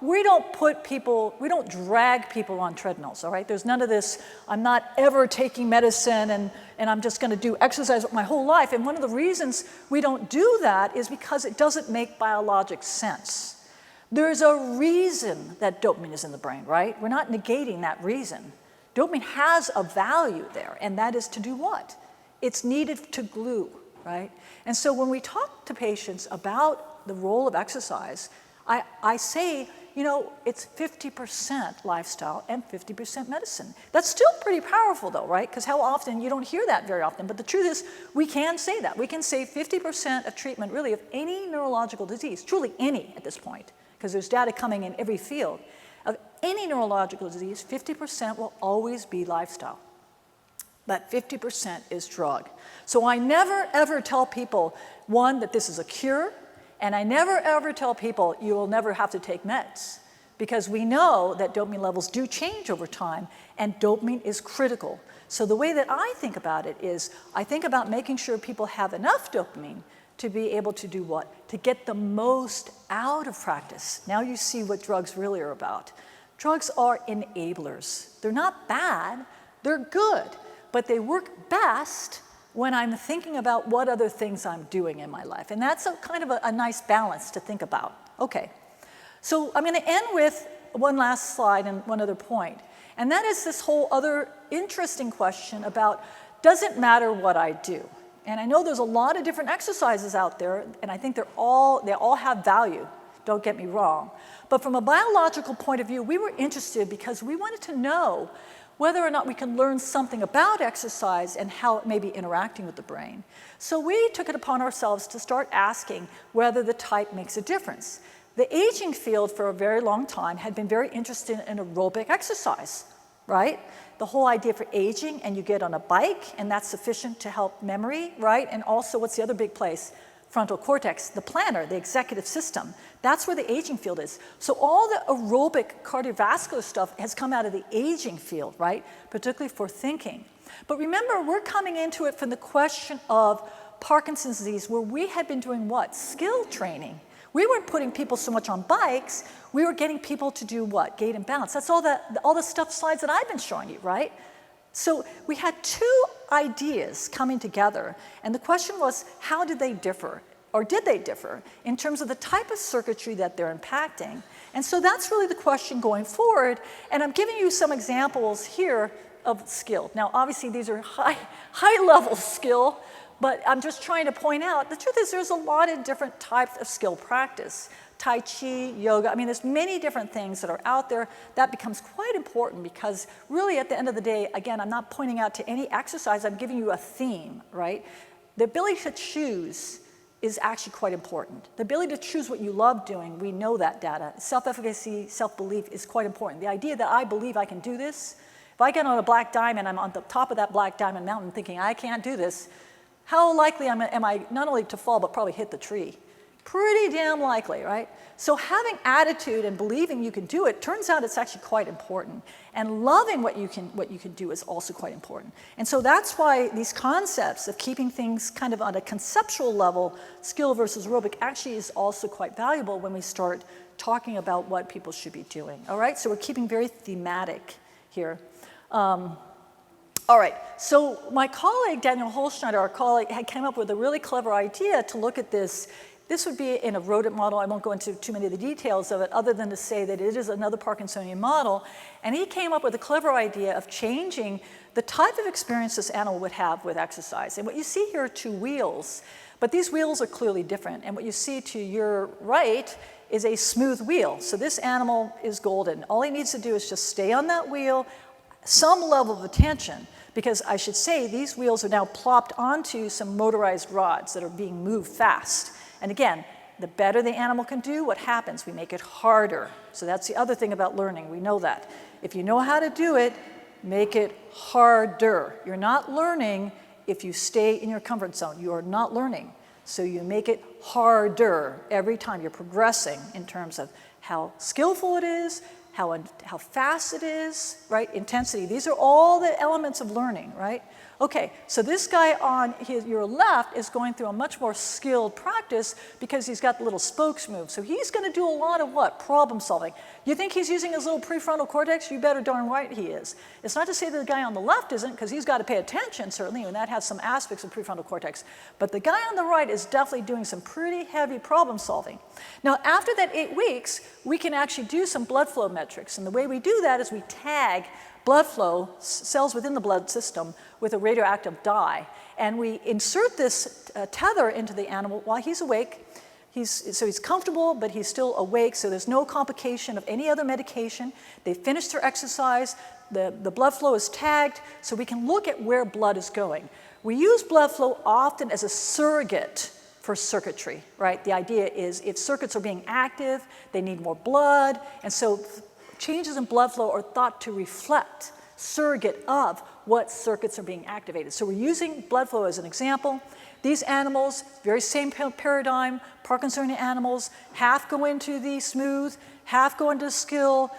Speaker 2: we don't drag people on treadmills, all right? There's none of this, I'm not ever taking medicine and I'm just going to do exercise my whole life. And one of the reasons we don't do that is because it doesn't make biologic sense. There's a reason that dopamine is in the brain, right? We're not negating that reason. Dopamine has a value there, and that is to do what? It's needed to glue, right? And so when we talk to patients about the role of exercise, I say, it's 50% lifestyle and 50% medicine. That's still pretty powerful though, right? Because how often, you don't hear that very often, but the truth is we can say that. We can say 50% of treatment really of any neurological disease, truly any at this point, because there's data coming in every field. Of any neurological disease, 50% will always be lifestyle, but 50% is drug. So I never ever tell people, one, that this is a cure, and I never ever tell people you will never have to take meds, because we know that dopamine levels do change over time, and dopamine is critical. So the way that I think about it is I think about making sure people have enough dopamine to be able to do what? To get the most out of practice. Now you see what drugs really are about. Drugs are enablers. They're not bad, they're good, but they work best when I'm thinking about what other things I'm doing in my life. And that's kind of a nice balance to think about. Okay, so I'm going to end with one last slide and one other point. And that is this whole other interesting question about, does it matter what I do? And I know there's a lot of different exercises out there, and I think they all have value, don't get me wrong. But from a biological point of view, we were interested because we wanted to know whether or not we can learn something about exercise and how it may be interacting with the brain. So we took it upon ourselves to start asking whether the type makes a difference. The aging field for a very long time had been very interested in aerobic exercise, right? The whole idea for aging, and you get on a bike, and that's sufficient to help memory, right? And also, what's the other big place? frontal cortex, the planner, the executive system. That's where the aging field is. So all the aerobic cardiovascular stuff has come out of the aging field, right? Particularly for thinking. But remember, we're coming into it from the question of Parkinson's disease, where we had been doing what? Skill training. We weren't putting people so much on bikes, we were getting people to do what? Gait and balance. That's all the stuff slides that I've been showing you, right? So we had two ideas coming together, and the question was, how did they differ? Or did they differ in terms of the type of circuitry that they're impacting? And so that's really the question going forward, and I'm giving you some examples here of skill. Now, obviously, these are high-level skill, but I'm just trying to point out, the truth is there's a lot of different types of skill practice. Tai Chi, yoga, I mean, there's many different things that are out there. That becomes quite important because really at the end of the day, again, I'm not pointing out to any exercise, I'm giving you a theme, right? The ability to choose is actually quite important. The ability to choose what you love doing, we know that data. Self-efficacy, self-belief is quite important. The idea that I believe I can do this, if I get on a black diamond, I'm on the top of that black diamond mountain thinking I can't do this, how likely am I not only to fall, but probably hit the tree? Pretty damn likely, right? So having attitude and believing you can do it, turns out it's actually quite important. And loving what you can do is also quite important. And so that's why these concepts of keeping things kind of on a conceptual level, skill versus aerobic, actually is also quite valuable when we start talking about what people should be doing, all right? So we're keeping very thematic here. All right, so my colleague, Daniel Holschneider, our colleague, had came up with a really clever idea to look at this. This would be in a rodent model. I won't go into too many of the details of it other than to say that it is another Parkinsonian model. And he came up with a clever idea of changing the type of experience this animal would have with exercise. And what you see here are two wheels, but these wheels are clearly different. And what you see to your right is a smooth wheel. So this animal is golden. All he needs to do is just stay on that wheel, some level of attention, because I should say these wheels are now plopped onto some motorized rods that are being moved fast. And again, the better the animal can do, what happens? We make it harder. So that's the other thing about learning. We know that. If you know how to do it, make it harder. You're not learning if you stay in your comfort zone. You are not learning. So you make it harder every time. You're progressing in terms of how skillful it is, how fast it is, right? Intensity. These are all the elements of learning, right? Okay, so this guy on your left is going through a much more skilled practice because he's got the little spokes move. So he's going to do a lot of what? Problem solving. You think he's using his little prefrontal cortex? You better darn right he is. It's not to say that the guy on the left isn't, because he's got to pay attention, certainly, and that has some aspects of prefrontal cortex. But the guy on the right is definitely doing some pretty heavy problem solving. Now, after that 8 weeks, we can actually do some blood flow metrics. And the way we do that is we tag blood flow, cells within the blood system, with a radioactive dye. And we insert this tether into the animal while he's awake. So he's comfortable, but he's still awake, so there's no complication of any other medication. They finished their exercise, the blood flow is tagged, so we can look at where blood is going. We use blood flow often as a surrogate for circuitry, right? The idea is if circuits are being active, they need more blood, and so changes in blood flow are thought to reflect, surrogate of what circuits are being activated. So we're using blood flow as an example. These animals, very same paradigm, Parkinsonian animals, half go into the smooth, half go into skill.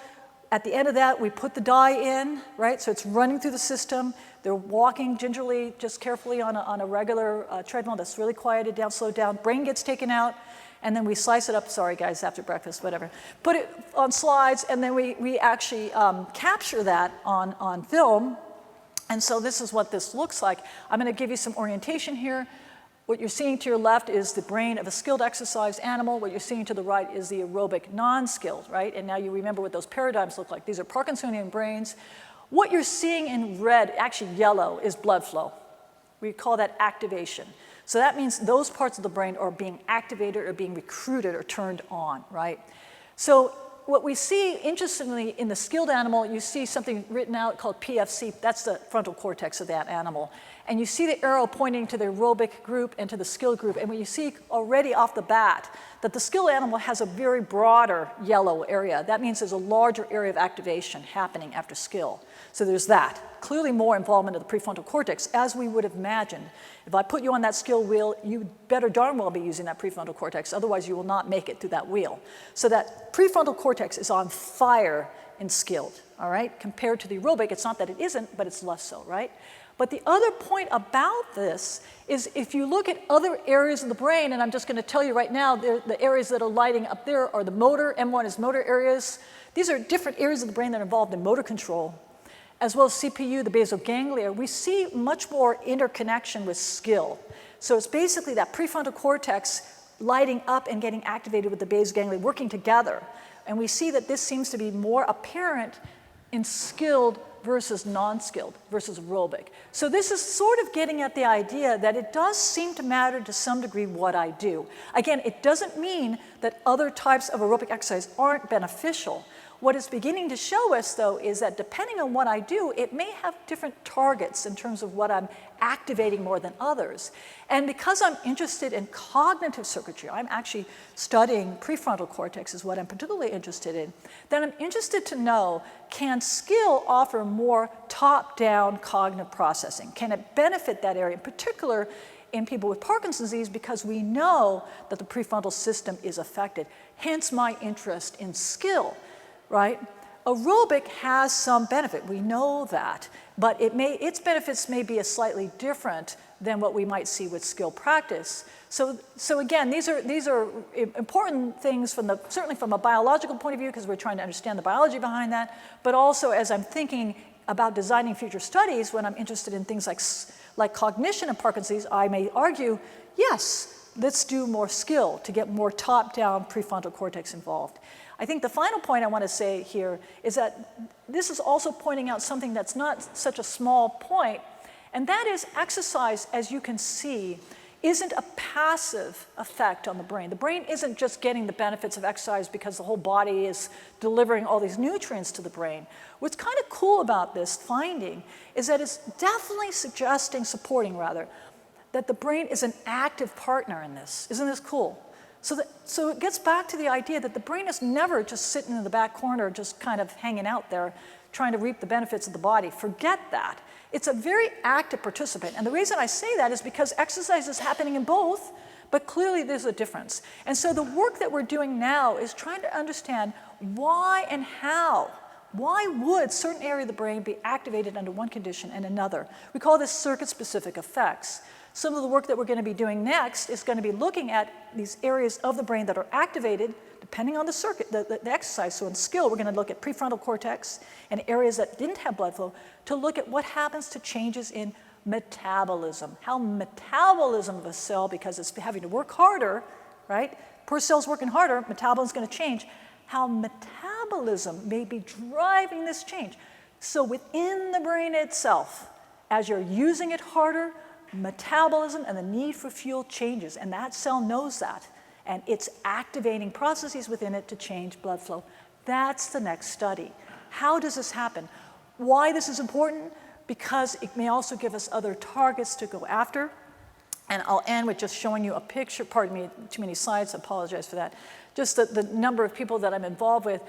Speaker 2: At the end of that, we put the dye in, right? So it's running through the system. They're walking gingerly, just carefully on a regular treadmill that's really quieted down, slowed down. Brain gets taken out. And then we slice it up, sorry guys, after breakfast, whatever. Put it on slides, and then we actually capture that on film. And so this is what this looks like. I'm going to give you some orientation here. What you're seeing to your left is the brain of a skilled exercise animal. What you're seeing to the right is the aerobic non-skilled, right? And now you remember what those paradigms look like. These are Parkinsonian brains. What you're seeing in red, actually yellow, is blood flow. We call that activation. So that means those parts of the brain are being activated or being recruited or turned on, right? So what we see, interestingly, in the skilled animal, you see something written out called PFC. That's the frontal cortex of that animal. And you see the arrow pointing to the aerobic group and to the skilled group. And what you see already off the bat, that the skilled animal has a very broader yellow area. That means there's a larger area of activation happening after skill. So there's that. clearly more involvement of the prefrontal cortex, as we would have imagined. If I put you on that skill wheel, you better darn well be using that prefrontal cortex, otherwise you will not make it through that wheel. So that prefrontal cortex is on fire in skilled, all right? Compared to the aerobic, it's not that it isn't, but it's less so, right? But the other point about this is if you look at other areas of the brain, and I'm just going to tell you right now, the areas that are lighting up there are the motor, M1 is motor areas. These are different areas of the brain that are involved in motor control, as well as CPU, the basal ganglia. We see much more interconnection with skill. So it's basically that prefrontal cortex lighting up and getting activated with the basal ganglia working together. And we see that this seems to be more apparent in skilled versus non-skilled versus aerobic. So this is sort of getting at the idea that it does seem to matter to some degree what I do. Again, it doesn't mean that other types of aerobic exercise aren't beneficial. What it's beginning to show us, though, is that depending on what I do, it may have different targets in terms of what I'm activating more than others. And because I'm interested in cognitive circuitry, I'm actually studying prefrontal cortex is what I'm particularly interested in, then I'm interested to know, can skill offer more top-down cognitive processing? Can it benefit that area, in particular in people with Parkinson's disease, because we know that the prefrontal system is affected, hence my interest in skill. Right? Aerobic has some benefit, we know that, but its benefits may be slightly different than what we might see with skill practice. So again, these are important things certainly from a biological point of view, because we're trying to understand the biology behind that, but also as I'm thinking about designing future studies, when I'm interested in things like cognition in Parkinson's disease, I may argue, yes, let's do more skill to get more top-down prefrontal cortex involved. I think the final point I want to say here is that this is also pointing out something that's not such a small point, and that is exercise, as you can see, isn't a passive effect on the brain. The brain isn't just getting the benefits of exercise because the whole body is delivering all these nutrients to the brain. What's kind of cool about this finding is that it's definitely supporting that the brain is an active partner in this. Isn't this cool? So it gets back to the idea that the brain is never just sitting in the back corner, just kind of hanging out there, trying to reap the benefits of the body. Forget that. It's a very active participant. And the reason I say that is because exercise is happening in both, but clearly there's a difference. And so the work that we're doing now is trying to understand why and how. Why would certain area of the brain be activated under one condition and another? We call this circuit-specific effects. Some of the work that we're going to be doing next is going to be looking at these areas of the brain that are activated depending on the circuit, the exercise. So in skill, we're going to look at prefrontal cortex and areas that didn't have blood flow to look at what happens to changes in metabolism. How metabolism of a cell, because it's having to work harder, right? Per cell's working harder, metabolism's going to change. How metabolism may be driving this change. So within the brain itself, as you're using it harder, metabolism and the need for fuel changes, and that cell knows that, and it's activating processes within it to change blood flow. That's the next study. How does this happen? Why this is important? Because it may also give us other targets to go after. And I'll end with just showing you a picture. Pardon me, too many slides, I apologize for that. Just the number of people that I'm involved with.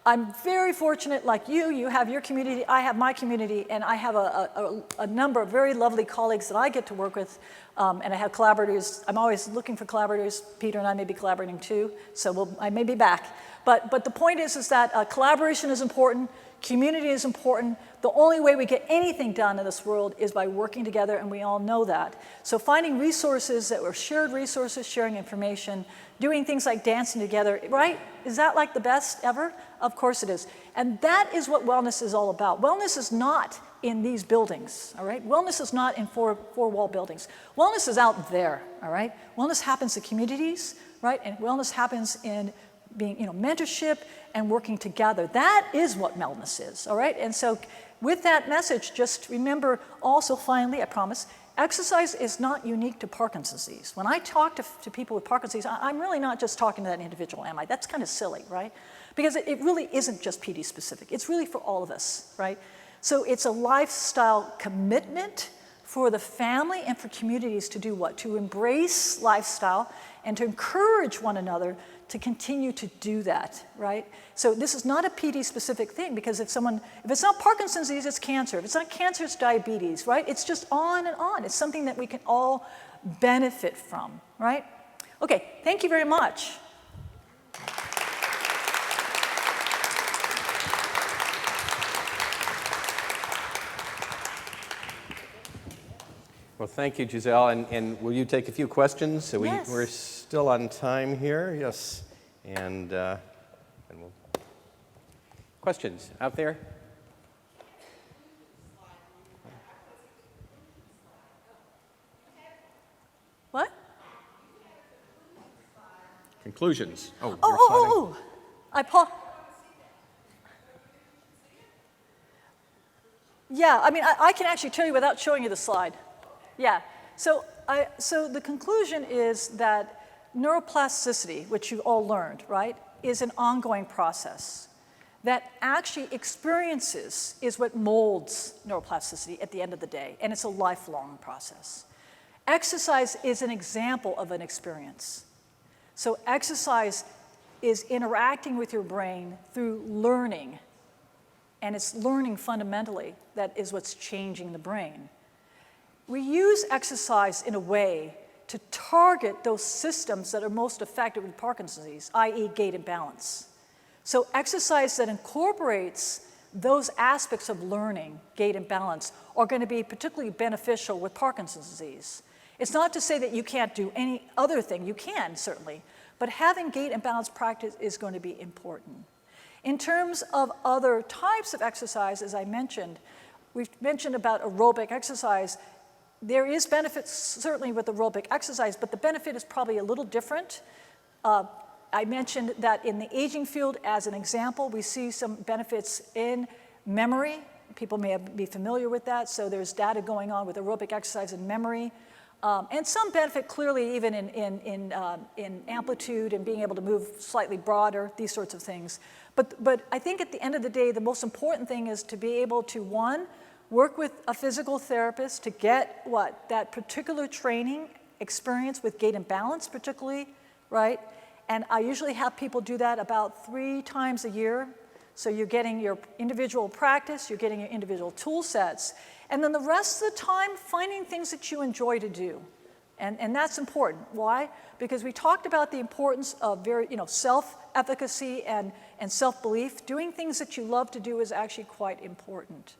Speaker 2: I'm very fortunate, like you have your community, I have my community, and I have a number of very lovely colleagues that I get to work with, and I have collaborators. I'm always looking for collaborators. Peter and I may be collaborating too, so I may be back. But the point is that collaboration is important, community is important. The only way we get anything done in this world is by working together, and we all know that. So finding resources that were shared resources, sharing information, doing things like dancing together, right? Is that like the best ever? Of course it is. And that is what wellness is all about. Wellness is not in these buildings, all right? Wellness is not in four-wall buildings. Wellness is out there, all right? Wellness happens in communities, right? And wellness happens in being, mentorship and working together. That is what wellness is, all right? And so with that message, just remember also finally, I promise, exercise is not unique to Parkinson's disease. When I talk to people with Parkinson's disease, I'm really not just talking to that individual, am I? That's kind of silly, right? Because it really isn't just PD specific. It's really for all of us, right? So it's a lifestyle commitment for the family and for communities to do what? To embrace lifestyle and to encourage one another to continue to do that, right? So this is not a PD-specific thing, because if it's not Parkinson's disease, it's cancer. If it's not cancer, it's diabetes, right? It's just on and on. It's something that we can all benefit from, right? Okay, thank you very much.
Speaker 1: Well, thank you, Giselle. And will you take a few questions? So
Speaker 2: Yes.
Speaker 1: we're still on time here. Yes. And we'll... Questions out there?
Speaker 2: What?
Speaker 1: Conclusions.
Speaker 2: Oh. Yeah, I mean, I can actually tell you without showing you the slide. Yeah, so the conclusion is that neuroplasticity, which you all learned, right, is an ongoing process. That actually experiences is what molds neuroplasticity at the end of the day, and it's a lifelong process. Exercise is an example of an experience. So exercise is interacting with your brain through learning, and it's learning fundamentally that is what's changing the brain. We use exercise in a way to target those systems that are most affected with Parkinson's disease, i.e. gait and balance. So exercise that incorporates those aspects of learning, gait and balance, are going to be particularly beneficial with Parkinson's disease. It's not to say that you can't do any other thing. You can, certainly. But having gait and balance practice is going to be important. In terms of other types of exercise, as I mentioned, we've mentioned about aerobic exercise. There is benefits certainly with aerobic exercise, but the benefit is probably a little different. I mentioned that in the aging field, as an example, we see some benefits in memory. People may be familiar with that, so there's data going on with aerobic exercise in memory. And some benefit clearly even in amplitude and being able to move slightly broader, these sorts of things. But I think at the end of the day, the most important thing is to be able to, one, work with a physical therapist to get that particular training experience with gait and balance particularly, right? And I usually have people do that about 3 times a year. So you're getting your individual practice, you're getting your individual tool sets, and then the rest of the time finding things that you enjoy to do. And that's important. Why? Because we talked about the importance of self-efficacy and self-belief. Doing things that you love to do is actually quite important.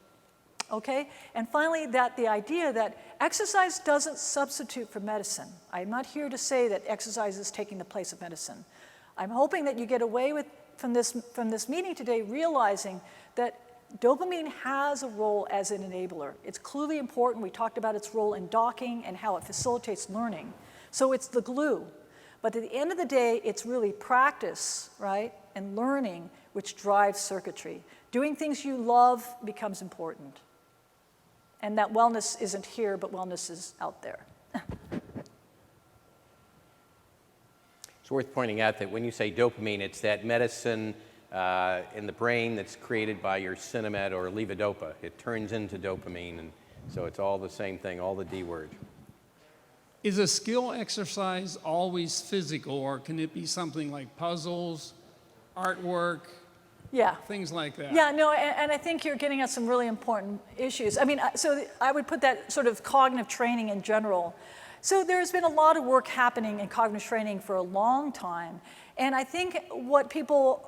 Speaker 2: Okay? And finally, the idea that exercise doesn't substitute for medicine. I'm not here to say that exercise is taking the place of medicine. I'm hoping that you get away from this meeting today realizing that dopamine has a role as an enabler. It's clearly important. We talked about its role in docking and how it facilitates learning. So it's the glue. But at the end of the day, it's really practice, right, and learning which drives circuitry. Doing things you love becomes important. And that wellness isn't here, but wellness is out there.
Speaker 1: It's worth pointing out that when you say dopamine, it's that medicine in the brain that's created by your Cinemet or levodopa. It turns into dopamine, and so it's all the same thing, all the D word.
Speaker 3: Is a skill exercise always physical, or can it be something like puzzles, artwork, things like that?
Speaker 2: Yeah, no, and I think you're getting at some really important issues. I mean, so I would put that sort of cognitive training in general. So there's been a lot of work happening in cognitive training for a long time. And I think what people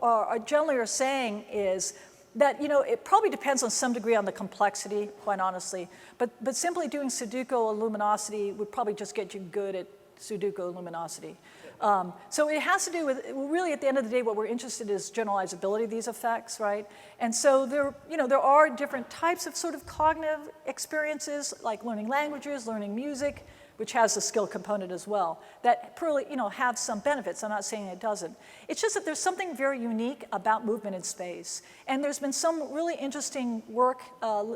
Speaker 2: generally are saying is that, it probably depends on some degree on the complexity, quite honestly. But simply doing Sudoku or luminosity would probably just get you good at Sudoku or luminosity. So it has to do with, really at the end of the day, what we're interested in is generalizability of these effects, right? And so there are different types of sort of cognitive experiences, like learning languages, learning music, which has a skill component as well, that probably, have some benefits. I'm not saying it doesn't. It's just that there's something very unique about movement in space. And there's been some really interesting work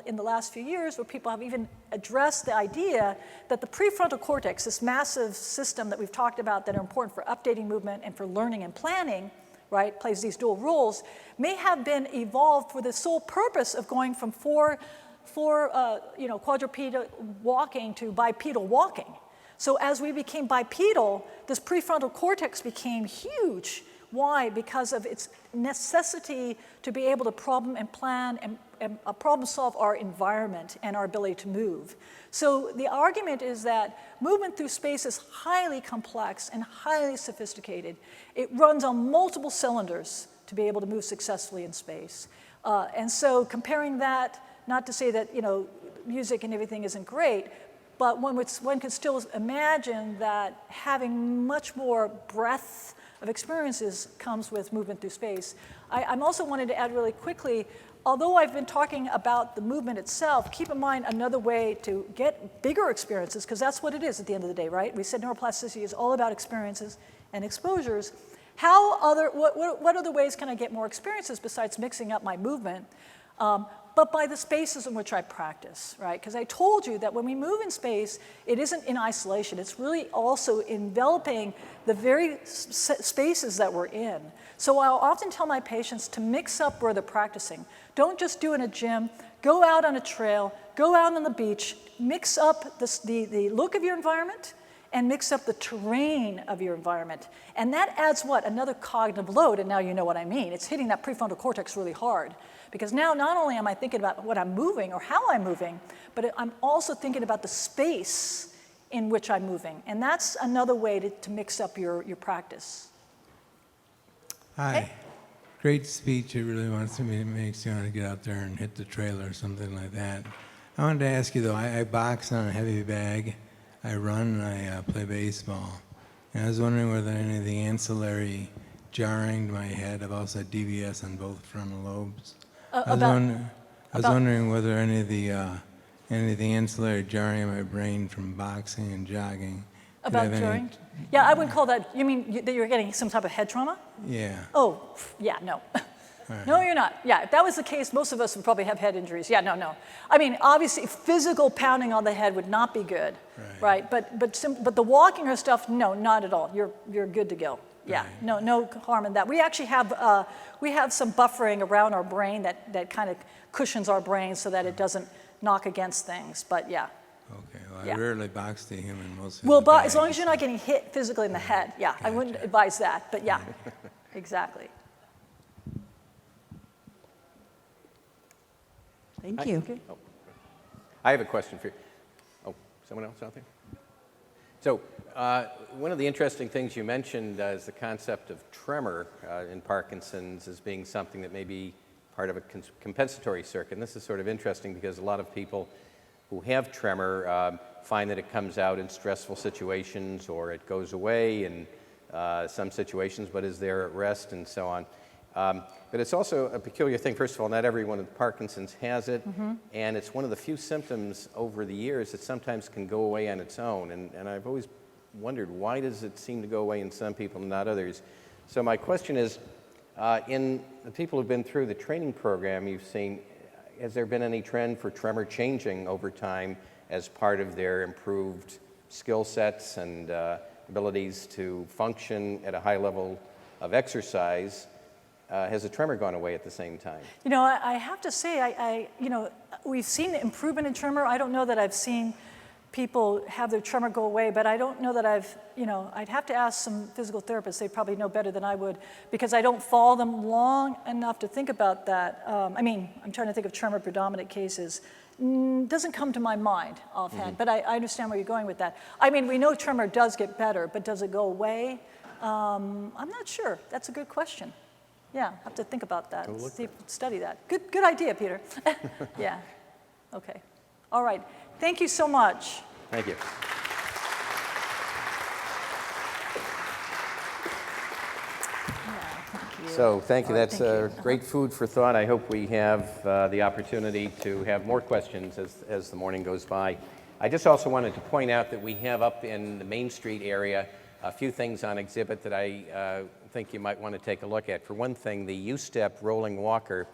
Speaker 2: in the last few years where people have even addressed the idea that the prefrontal cortex, this massive system that we've talked about that are important for updating movement and for learning and planning, right, plays these dual roles, may have been evolved for the sole purpose of going from quadrupedal walking to bipedal walking. So as we became bipedal, this prefrontal cortex became huge. Why? Because of its necessity to be able to problem and plan and problem solve our environment and our ability to move. So the argument is that movement through space is highly complex and highly sophisticated. It runs on multiple cylinders to be able to move successfully in space. And so comparing that, not to say that music and everything isn't great, but one can still imagine that having much more breadth of experiences comes with movement through space. I'm also wanted to add really quickly, although I've been talking about the movement itself, keep in mind another way to get bigger experiences, because that's what it is at the end of the day, right? We said neuroplasticity is all about experiences and exposures. What other ways can I get more experiences besides mixing up my movement? But by the spaces in which I practice, right? Because I told you that when we move in space, it isn't in isolation. It's really also enveloping the very spaces that we're in. So I'll often tell my patients to mix up where they're practicing. Don't just do it in a gym. Go out on a trail. Go out on the beach. Mix up the look of your environment and mix up the terrain of your environment. And that adds what? Another cognitive load, and now you know what I mean. It's hitting that prefrontal cortex really hard. Because now not only am I thinking about what I'm moving or how I'm moving, but I'm also thinking about the space in which I'm moving. And that's another way to mix up your practice.
Speaker 4: Hi.
Speaker 2: Hey.
Speaker 4: Great speech. It really makes you want to get out there and hit the trail or something like that. I wanted to ask you, though, I box on a heavy bag. I run and I play baseball. And I was wondering whether any of the ancillary jarring to my head, I've also had DVS on both frontal lobes. I was wondering whether any of the ancillary jarring in my brain from boxing and jogging.
Speaker 2: About jarring? Yeah, I wouldn't call that, you mean that you're getting some type of head trauma?
Speaker 4: Yeah.
Speaker 2: Oh, yeah, no.
Speaker 4: Right.
Speaker 2: No, you're not. Yeah, if that was the case, most of us would probably have head injuries. Yeah, no. I mean, obviously, physical pounding on the head would not be good, right? But the walking or stuff, no, not at all. You're good to go. Yeah,
Speaker 4: Right.
Speaker 2: no harm in that. We actually have some buffering around our brain that kind of cushions our brain so that it doesn't knock against things. But yeah.
Speaker 4: Okay. Well,
Speaker 2: Yeah.
Speaker 4: I rarely box the human, mostly.
Speaker 2: Well,
Speaker 4: the
Speaker 2: but
Speaker 4: bag.
Speaker 2: as long as you're not getting hit physically in the head, yeah, I wouldn't advise that. But yeah, exactly.
Speaker 5: Thank you.
Speaker 2: Okay.
Speaker 1: Oh. I have a question for you. Oh, someone else out there? So one of the interesting things you mentioned is the concept of tremor in Parkinson's as being something that may be part of a compensatory circuit. And this is sort of interesting because a lot of people who have tremor find that it comes out in stressful situations or it goes away in some situations but is there at rest and so on. But it's also a peculiar thing. First of all, not everyone with Parkinson's has it, and it's one of the few symptoms over the years that sometimes can go away on its own. And I've always wondered, why does it seem to go away in some people and not others? So my question is, in the people who've been through the training program you've seen, has there been any trend for tremor changing over time as part of their improved skill sets and abilities to function at a high level of exercise? Has the tremor gone away at the same time?
Speaker 2: You know, I have to say, we've seen improvement in tremor. I don't know that I've seen people have their tremor go away, but I don't know that I'd have to ask some physical therapists. They probably know better than I would because I don't follow them long enough to think about that. I'm trying to think of tremor predominant cases. Doesn't come to my mind offhand, but I understand where you're going with that. I mean, we know tremor does get better, but does it go away? I'm not sure. That's a good question. Yeah, have to think about that, study that. Good idea, Peter. Yeah, okay. All right, thank you so much.
Speaker 1: Thank you. So thank you. That's great food for thought. I hope we have the opportunity to have more questions as the morning goes by. I just also wanted to point out that we have up in the Main Street area a few things on exhibit that I think you might want to take a look at. For one thing, the U-Step rolling walker,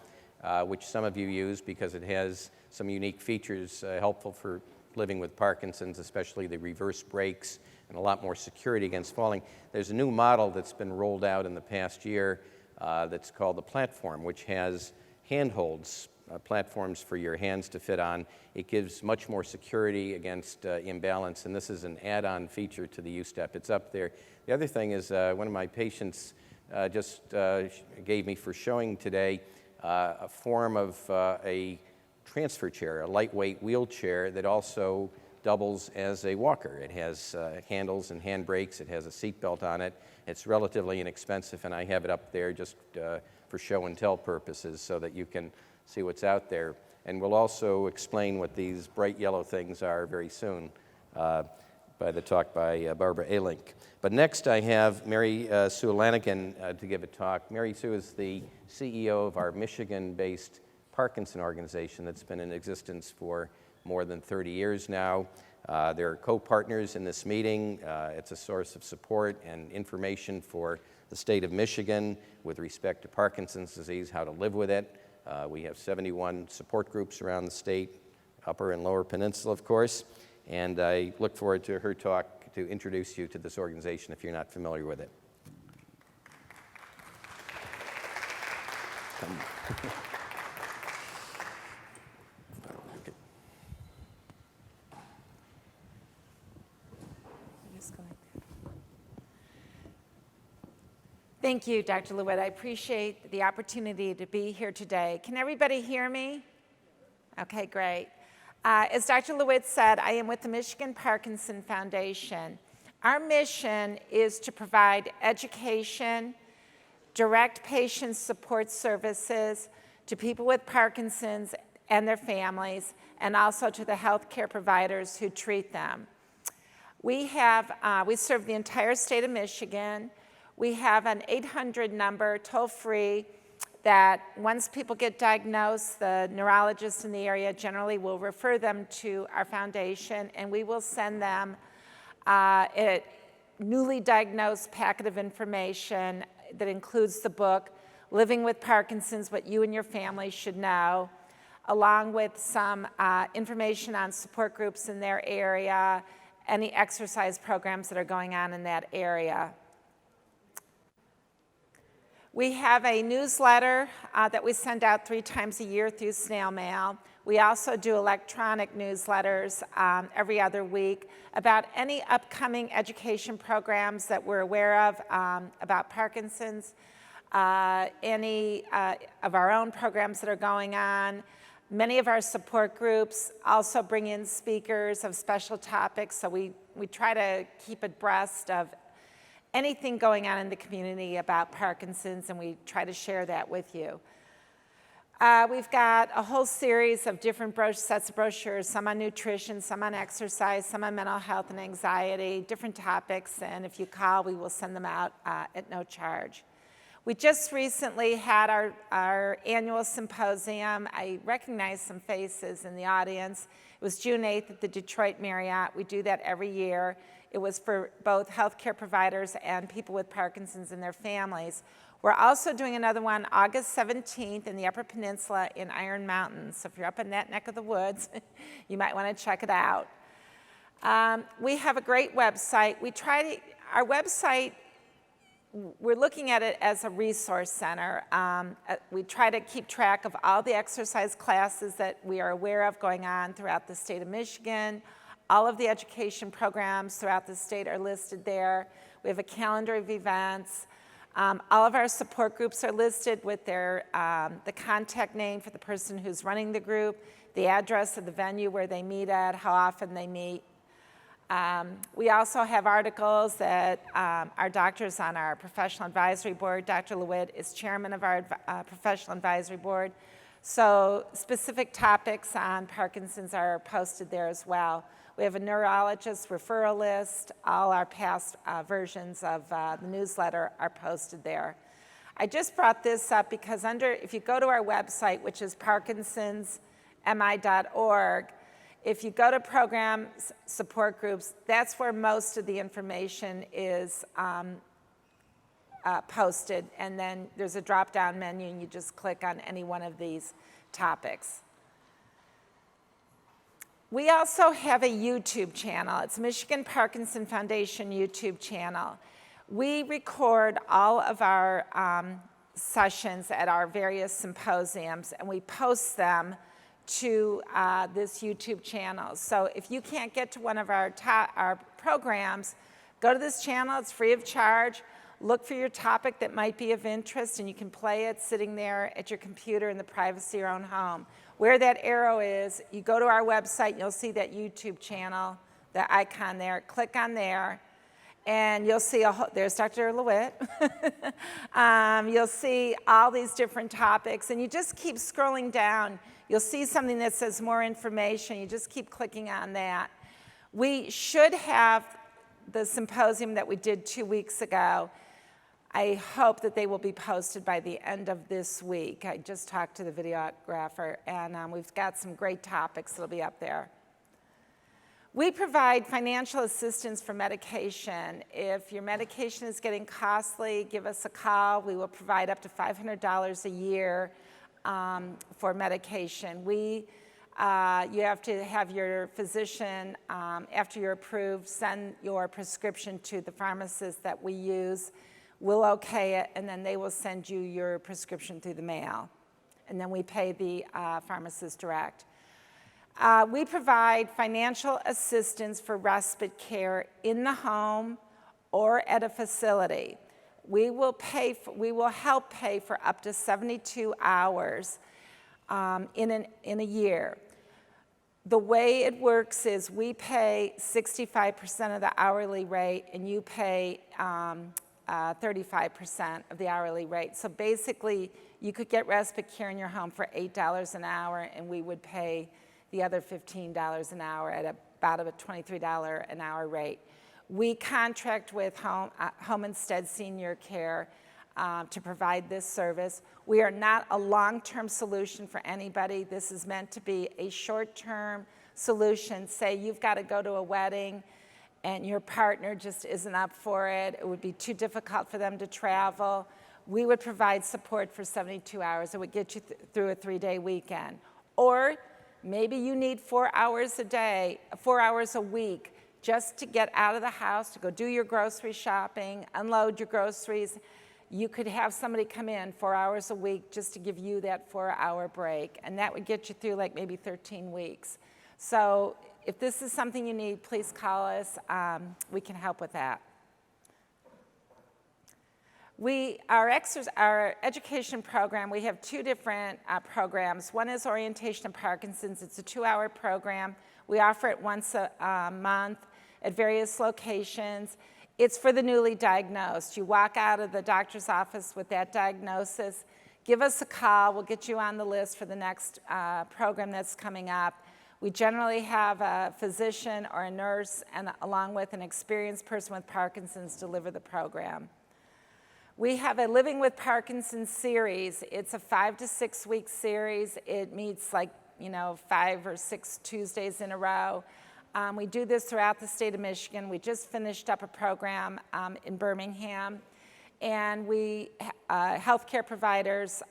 Speaker 1: which some of you use because it has some unique features helpful for living with Parkinson's, especially the reverse brakes and a lot more security against falling. There's a new model that's been rolled out in the past year that's called the Platform, which has handholds platforms for your hands to fit on. It gives much more security against imbalance, and this is an add-on feature to the U-Step. It's up there. The other thing is one of my patients just gave me for showing today a form of a transfer chair, a lightweight wheelchair that also doubles as a walker. It has handles and handbrakes. It has a seat belt on it. It's relatively inexpensive, and I have it up there just for show and tell purposes so that you can see what's out there. And we'll also explain what these bright yellow things are very soon by the talk by Barbara Alink. But next I have Sue Lanigan to give a talk. Sue is the CEO of our Michigan-based Parkinson organization that's been in existence for more than 30 years now. They're co-partners in this meeting. It's a source of support and information for the state of Michigan with respect to Parkinson's disease, how to live with it. We have 71 support groups around the state, Upper and Lower Peninsula, of course, and I look forward to her talk to introduce you to this organization if you're not familiar with it.
Speaker 5: Thank you, Dr. Lewitt. I appreciate the opportunity to be here today. Can everybody hear me? Okay, great. As Dr. Lewitt said, I am with the Michigan Parkinson Foundation. Our mission is to provide education, direct patient support services to people with Parkinson's and their families, and also to the healthcare providers who treat them. We serve the entire state of Michigan. We have an 800 number, toll-free, that once people get diagnosed, the neurologists in the area generally will refer them to our foundation, and we will send them a newly diagnosed packet of information that includes the book, Living with Parkinson's, What You and Your Family Should Know, along with some information on support groups in their area, any exercise programs that are going on in that area. We have a newsletter that we send out 3 times a year through snail mail. We also do electronic newsletters every other week about any upcoming education programs that we're aware of about Parkinson's, any of our own programs that are going on. Many of our support groups also bring in speakers of special topics, so we try to keep abreast of anything going on in the community about Parkinson's, and we try to share that with you. We've got a whole series of different sets of brochures, some on nutrition, some on exercise, some on mental health and anxiety, different topics, and if you call, we will send them out at no charge. We just recently had our annual symposium. I recognize some faces in the audience. It was June 8th at the Detroit Marriott. We do that every year. It was for both healthcare providers and people with Parkinson's and their families. We're also doing another one August 17th in the Upper Peninsula in Iron Mountain. So if you're up in that neck of the woods, you might want to check it out. We have a great website. Our website, we're looking at it as a resource center. We try to keep track of all the exercise classes that we are aware of going on throughout the state of Michigan. All of the education programs throughout the state are listed there. We have a calendar of events. All of our support groups are listed with the contact name for the person who's running the group, the address of the venue where they meet at, how often they meet. We also have articles that our doctors on our professional advisory board, Dr. Lewitt is chairman of our professional advisory board. So specific topics on Parkinson's are posted there as well. We have a neurologist referral list. All our past versions of the newsletter are posted there. I just brought this up because if you go to our website, which is parkinsonsmi.org, if you go to programs, support groups, that's where most of the information is posted. And then there's a drop-down menu, and you just click on any one of these topics. We also have a YouTube channel. It's Michigan Parkinson Foundation YouTube channel. We record all of our sessions at our various symposiums, and we post them to this YouTube channel. So if you can't get to one of our programs, go to this channel. It's free of charge. Look for your topic that might be of interest, and you can play it sitting there at your computer in the privacy of your own home. Where that arrow is, you go to our website, and you'll see that YouTube channel, the icon there. Click on there, and you'll see there's Dr. LeWitt. You'll see all these different topics, and you just keep scrolling down. You'll see something that says more information. You just keep clicking on that. We should have the symposium that we did 2 weeks ago. I hope that they will be posted by the end of this week. I just talked to the videographer, and we've got some great topics that'll be up there. We provide financial assistance for medication. If your medication is getting costly, give us a call. We will provide up to $500 a year for medication. You have to have your physician, after you're approved, send your prescription to the pharmacist that we use. We'll okay it, and then they will send you your prescription through the mail. And then we pay the pharmacist direct. We provide financial assistance for respite care in the home or at a facility. We will help pay for up to 72 hours in a year. The way it works is we pay 65% of the hourly rate, and you pay 35% of the hourly rate. So basically, you could get respite care in your home for $8 an hour, and we would pay the other $15 an hour at about a $23 an hour rate. We contract with Home Instead Senior Care to provide this service. We are not a long-term solution for anybody. This is meant to be a short-term solution. Say you've got to go to a wedding and your partner just isn't up for it. It would be too difficult for them to travel. We would provide support for 72 hours. It would get you through a 3-day weekend. Or maybe you need 4 hours a day, 4 hours a week, just to get out of the house, to go do your grocery shopping, unload your groceries. You could have somebody come in 4 hours a week just to give you that 4-hour break, and that would get you through like maybe 13 weeks. So if this is something you need, please call us. We can help with that. Our education program, we have 2 different programs. One is Orientation of Parkinson's. It's a 2-hour program. We offer it once a month at various locations. It's for the newly diagnosed. You walk out of the doctor's office with that diagnosis. Give us a call. We'll get you on the list for the next program that's coming up. We generally have a physician or a nurse, and along with an experienced person with Parkinson's, deliver the program. We have a Living with Parkinson's series. It's a 5 to 6 week series. It meets 5 or 6 Tuesdays in a row. We do this throughout the state of Michigan. We just finished up a program in Birmingham, and healthcare providers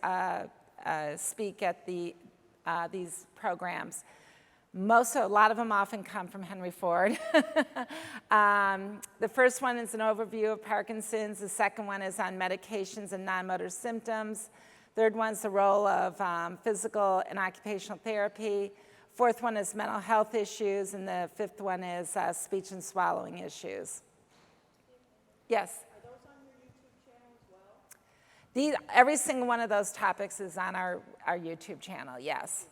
Speaker 5: speak at these programs. A lot of them often come from Henry Ford. The first one is an overview of Parkinson's. The second one is on medications and non-motor symptoms. Third one's the role of physical and occupational therapy. Fourth one is mental health issues, and the fifth one is speech and swallowing issues. Yes?
Speaker 6: Are those on your YouTube channel as well?
Speaker 5: Every single one of those topics is on our YouTube channel, yes.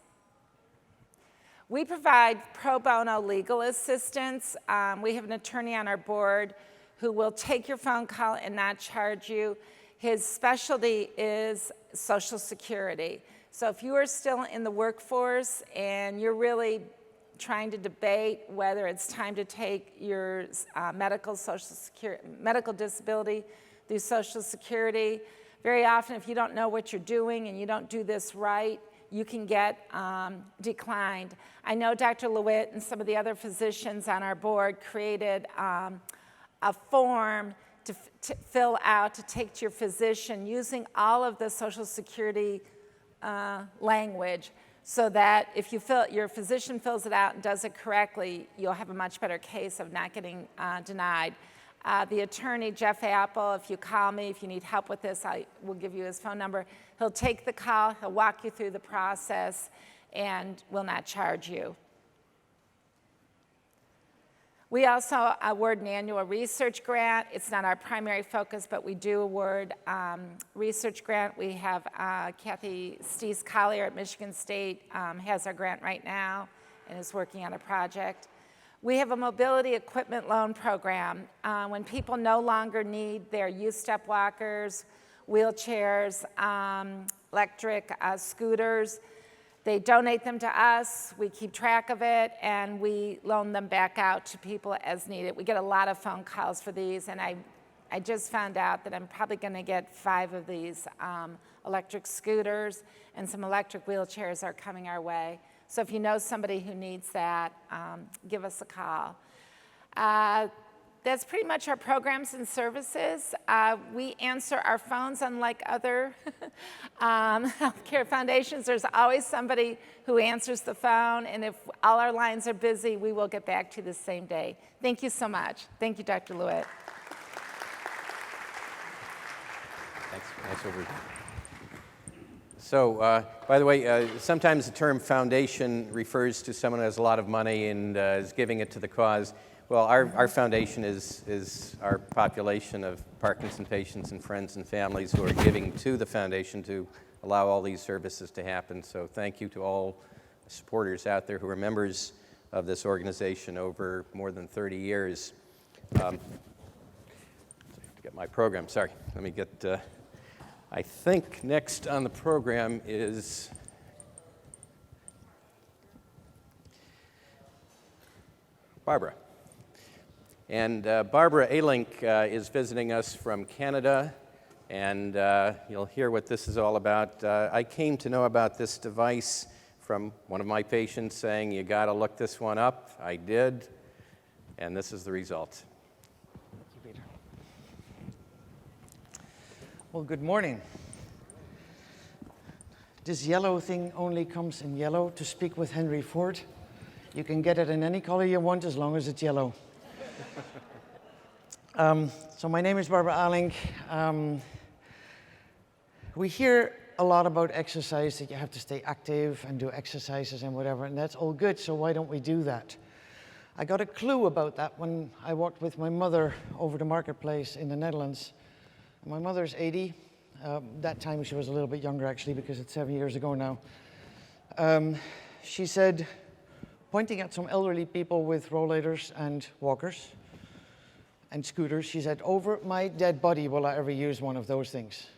Speaker 5: We provide pro bono legal assistance. We have an attorney on our board who will take your phone call and not charge you. His specialty is Social Security. So if you are still in the workforce and you're really trying to debate whether it's time to take your medical disability through Social Security, very often if you don't know what you're doing and you don't do this right, you can get declined. I know Dr. LeWitt and some of the other physicians on our board created a form to fill out to take to your physician using all of the Social Security language, so that if your physician fills it out and does it correctly, you'll have a much better case of not getting denied. The attorney, Jeff Apple, if you call me, if you need help with this, I will give you his phone number. He'll take the call, he'll walk you through the process, and will not charge you. We also award an annual research grant. It's not our primary focus, but we do award research grant. We have Kathy Stees Collier at Michigan State has our grant right now and is working on a project. We have a mobility equipment loan program. When people no longer need their U-step walkers, wheelchairs, electric scooters, they donate them to us, we keep track of it, and we loan them back out to people as needed. We get a lot of phone calls for these, and I just found out that I'm probably gonna get 5 of these electric scooters, and some electric wheelchairs are coming our way. So if you know somebody who needs that, give us a call. That's pretty much our programs and services. We answer our phones unlike other healthcare foundations. There's always somebody who answers the phone, and if all our lines are busy, we will get back to you the same day. Thank you so much. Thank you, Dr. Lewitt.
Speaker 1: Thanks. Nice overview. So, by the way, sometimes the term foundation refers to someone who has a lot of money and is giving it to the cause. Well, our foundation is our population of Parkinson patients and friends and families who are giving to the foundation to allow all these services to happen. So thank you to all supporters out there who are members of this organization over more than 30 years. To get my program, sorry. Let me get, I think next on the program is Barbara. And Barbara Alink is visiting us from Canada, and you'll hear what this is all about. I came to know about this device from one of my patients saying, you gotta look this one up. I did, and this is the result.
Speaker 7: Thank you, Peter. Well, good morning. This yellow thing only comes in yellow to speak with Henry Ford. You can get it in any color you want as long as it's yellow. So my name is Barbara Alink. We hear a lot about exercise, that you have to stay active and do exercises and whatever, and that's all good, so why don't we do that? I got a clue about that when I walked with my mother over the marketplace in the Netherlands. My mother's 80. That time she was a little bit younger actually, because it's 7 years ago now. She said, pointing at some elderly people with rollators and walkers and scooters, she said, over my dead body will I ever use one of those things.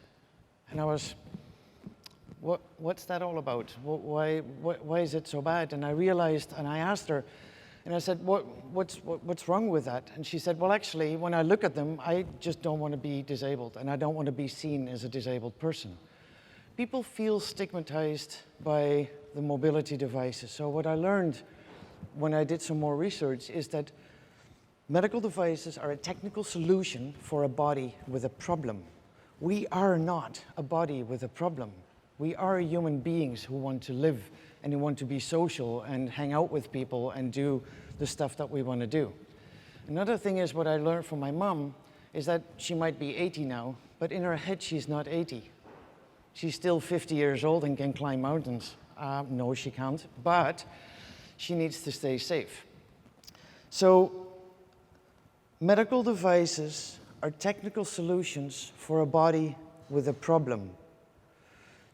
Speaker 7: And I was, what's that all about? Why is it so bad? And I realized, and I asked her, and I said, what's wrong with that? And she said, well, actually, when I look at them, I just don't want to be disabled, and I don't want to be seen as a disabled person. People feel stigmatized by the mobility devices. So what I learned when I did some more research is that medical devices are a technical solution for a body with a problem. We are not a body with a problem. We are human beings who want to live and who want to be social and hang out with people and do the stuff that we want to do. Another thing is what I learned from my mom is that she might be 80 now, but in her head she's not 80. She's still 50 years old and can climb mountains. No, she can't, but she needs to stay safe. So medical devices are technical solutions for a body with a problem.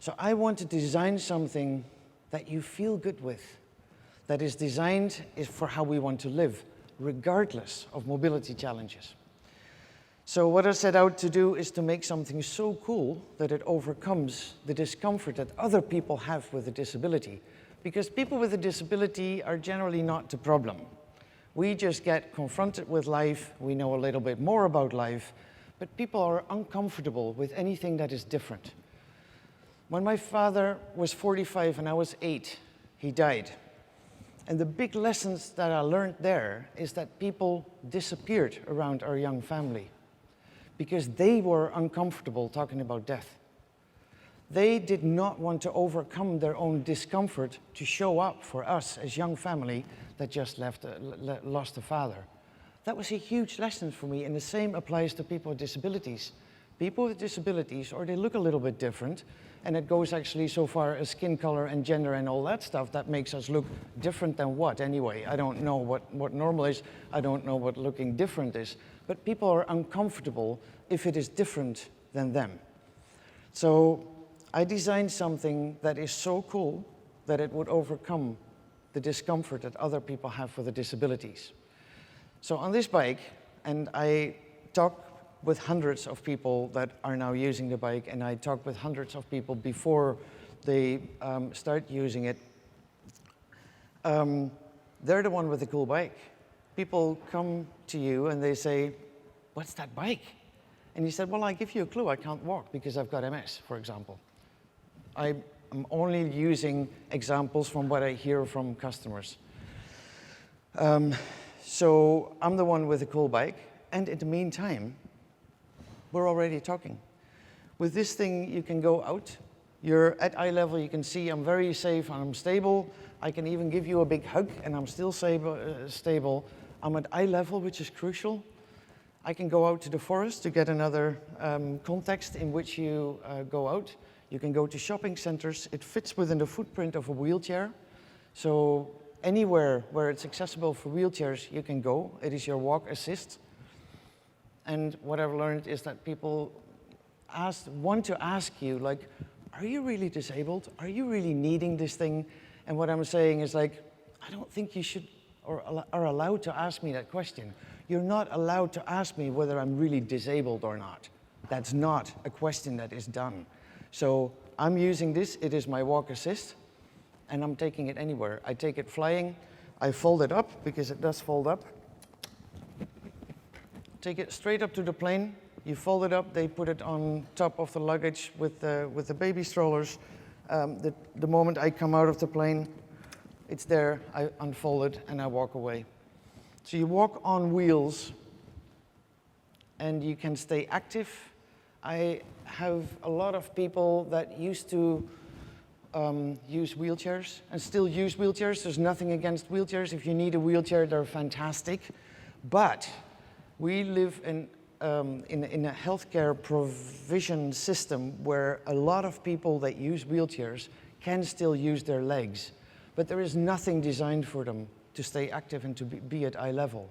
Speaker 7: So I want to design something that you feel good with, that is designed for how we want to live, regardless of mobility challenges. So what I set out to do is to make something so cool that it overcomes the discomfort that other people have with a disability. Because people with a disability are generally not the problem. We just get confronted with life, we know a little bit more about life, but people are uncomfortable with anything that is different. When my father was 45 and I was 8, he died. And the big lessons that I learned there is that people disappeared around our young family because they were uncomfortable talking about death. They did not want to overcome their own discomfort to show up for us as young family that just lost a father. That was a huge lesson for me, and the same applies to people with disabilities. People with disabilities, or they look a little bit different, and it goes actually so far as skin color and gender and all that stuff that makes us look different than what anyway? I don't know what normal is. I don't know what looking different is. But people are uncomfortable if it is different than them. So I designed something that is so cool that it would overcome the discomfort that other people have with the disabilities. So on this bike, and I talk with hundreds of people that are now using the bike, and I talk with hundreds of people before they start using it. They're the one with the cool bike. People come to you and they say, "What's that bike?" And you said, "Well, I give you a clue. I can't walk because I've got MS, for example." I'm only using examples from what I hear from customers. So I'm the one with the cool bike, and in the meantime, we're already talking. With this thing, you can go out. You're at eye level. You can see I'm very safe and I'm stable. I can even give you a big hug, and I'm still stable. I'm at eye level, which is crucial. I can go out to the forest to get another context in which you go out. You can go to shopping centers. It fits within the footprint of a wheelchair. So anywhere where it's accessible for wheelchairs, you can go. It is your walk assist. And what I've learned is that people want to ask you, like, are you really disabled? Are you really needing this thing? And what I'm saying is, like, I don't think you should or are allowed to ask me that question. You're not allowed to ask me whether I'm really disabled or not. That's not a question that is done. So I'm using this. It is my walk assist, and I'm taking it anywhere. I take it flying. I fold it up because it does fold up. Take it straight up to the plane. You fold it up. They put it on top of the luggage with the baby strollers. The moment I come out of the plane, it's there. I unfold it and I walk away. So you walk on wheels, and you can stay active. I have a lot of people that used to use wheelchairs and still use wheelchairs. There's nothing against wheelchairs. If you need a wheelchair, they're fantastic. But we live in a healthcare provision system where a lot of people that use wheelchairs can still use their legs, but there is nothing designed for them to stay active and to be at eye level.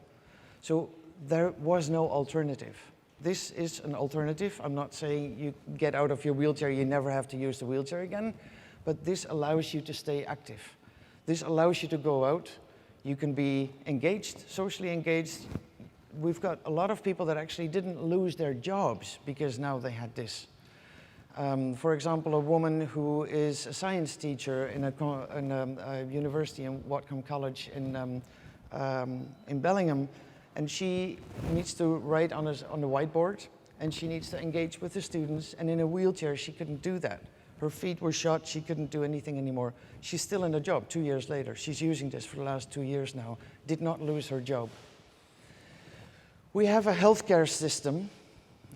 Speaker 7: So there was no alternative. This is an alternative. I'm not saying you get out of your wheelchair, you never have to use the wheelchair again, but this allows you to stay active. This allows you to go out. You can be engaged, socially engaged. We've got a lot of people that actually didn't lose their jobs because now they had this. For example, a woman who is a science teacher in a university in Whatcom College in Bellingham, and she needs to write on the whiteboard, and she needs to engage with the students, and in a wheelchair she couldn't do that. Her feet were shot, she couldn't do anything anymore. She's still in a job 2 years later. She's using this for the last 2 years now, did not lose her job. We have a healthcare system.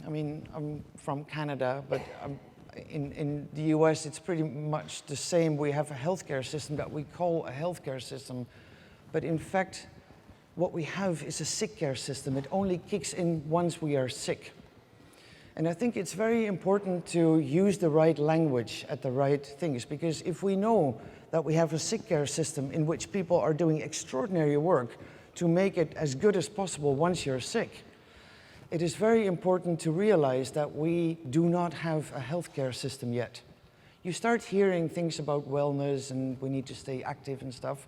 Speaker 7: I mean, I'm from Canada, but in the US it's pretty much the same. We have a healthcare system that we call a healthcare system, but in fact, what we have is a sick care system. It only kicks in once we are sick. And I think it's very important to use the right language at the right things, because if we know that we have a sick care system in which people are doing extraordinary work to make it as good as possible once you're sick, it is very important to realize that we do not have a healthcare system yet. You start hearing things about wellness and we need to stay active and stuff,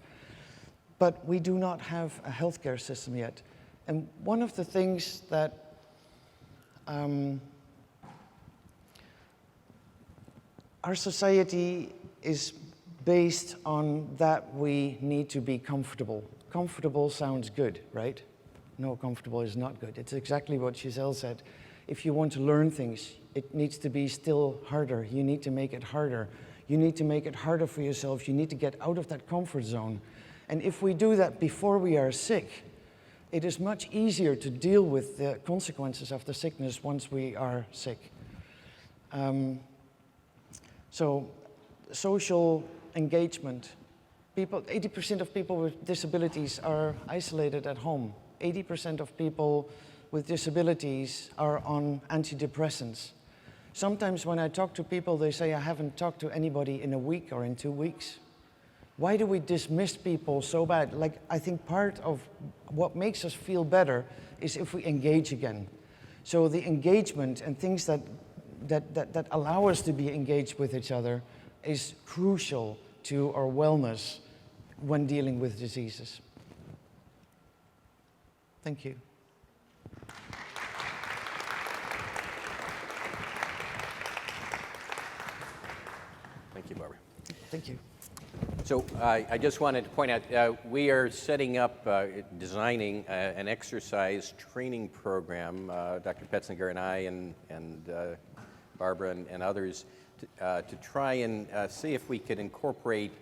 Speaker 7: but we do not have a healthcare system yet. And one of the things that our society is based on that we need to be comfortable. Comfortable sounds good, right? No, comfortable is not good. It's exactly what Giselle said. If you want to learn things, it needs to be still harder. You need to make it harder. You need to make it harder for yourself. You need to get out of that comfort zone. And if we do that before we are sick, it is much easier to deal with the consequences of the sickness once we are sick. So, social engagement. 80% of people with disabilities are isolated at home. 80% of people with disabilities are on antidepressants. Sometimes when I talk to people, they say, I haven't talked to anybody in a week or in 2 weeks. Why do we dismiss people so bad? Like, I think part of what makes us feel better is if we engage again. So the engagement and things that allow us to be engaged with each other is crucial to our wellness when dealing with diseases. Thank you.
Speaker 1: Thank you, Barbara.
Speaker 7: Thank you.
Speaker 1: So I just wanted to point out, we are setting up, designing an exercise training program, Dr. Petzinger and I and Barbara and others, to try and see if we could incorporate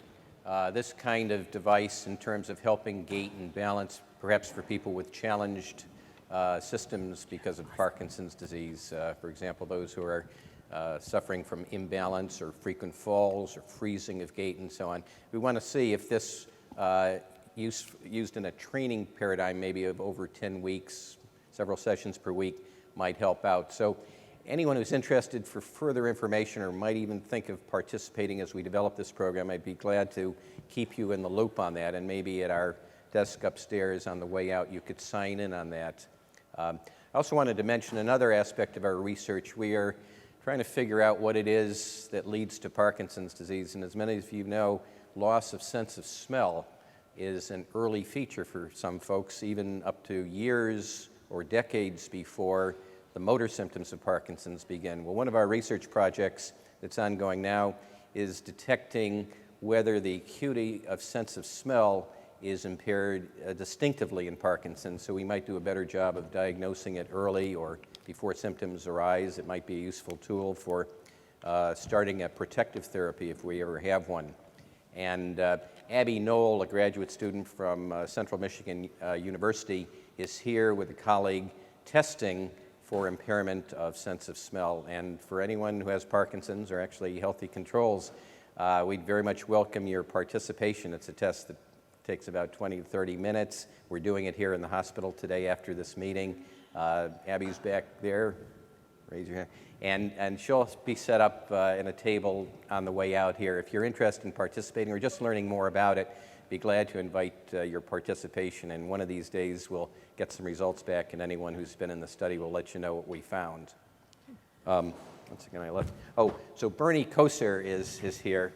Speaker 1: this kind of device in terms of helping gait and balance, perhaps for people with challenged systems because of Parkinson's disease. For example, those who are suffering from imbalance or frequent falls or freezing of gait and so on. We want to see if this used in a training paradigm, maybe of over 10 weeks, several sessions per week, might help out. So anyone who's interested for further information or might even think of participating as we develop this program, I'd be glad to keep you in the loop on that, and maybe at our desk upstairs on the way out you could sign in on that. I also wanted to mention another aspect of our research. We are trying to figure out what it is that leads to Parkinson's disease, and as many of you know, loss of sense of smell is an early feature for some folks, even up to years or decades before the motor symptoms of Parkinson's begin. Well, one of our research projects that's ongoing now is detecting whether the acuity of sense of smell is impaired distinctively in Parkinson's, so we might do a better job of diagnosing it early or before symptoms arise. It might be a useful tool for starting a protective therapy if we ever have one. And Abby Knoll, a graduate student from Central Michigan University, is here with a colleague testing for impairment of sense of smell. And for anyone who has Parkinson's or actually healthy controls, we'd very much welcome your participation. It's a test that takes about 20 to 30 minutes. We're doing it here in the hospital today after this meeting. Abby's back there, raise your hand, and she'll be set up in a table on the way out here. If you're interested in participating or just learning more about it, be glad to invite your participation, and one of these days we'll get some results back, and anyone who's been in the study will let you know what we found. Once again, I left. Oh, so Berie Kosir is here.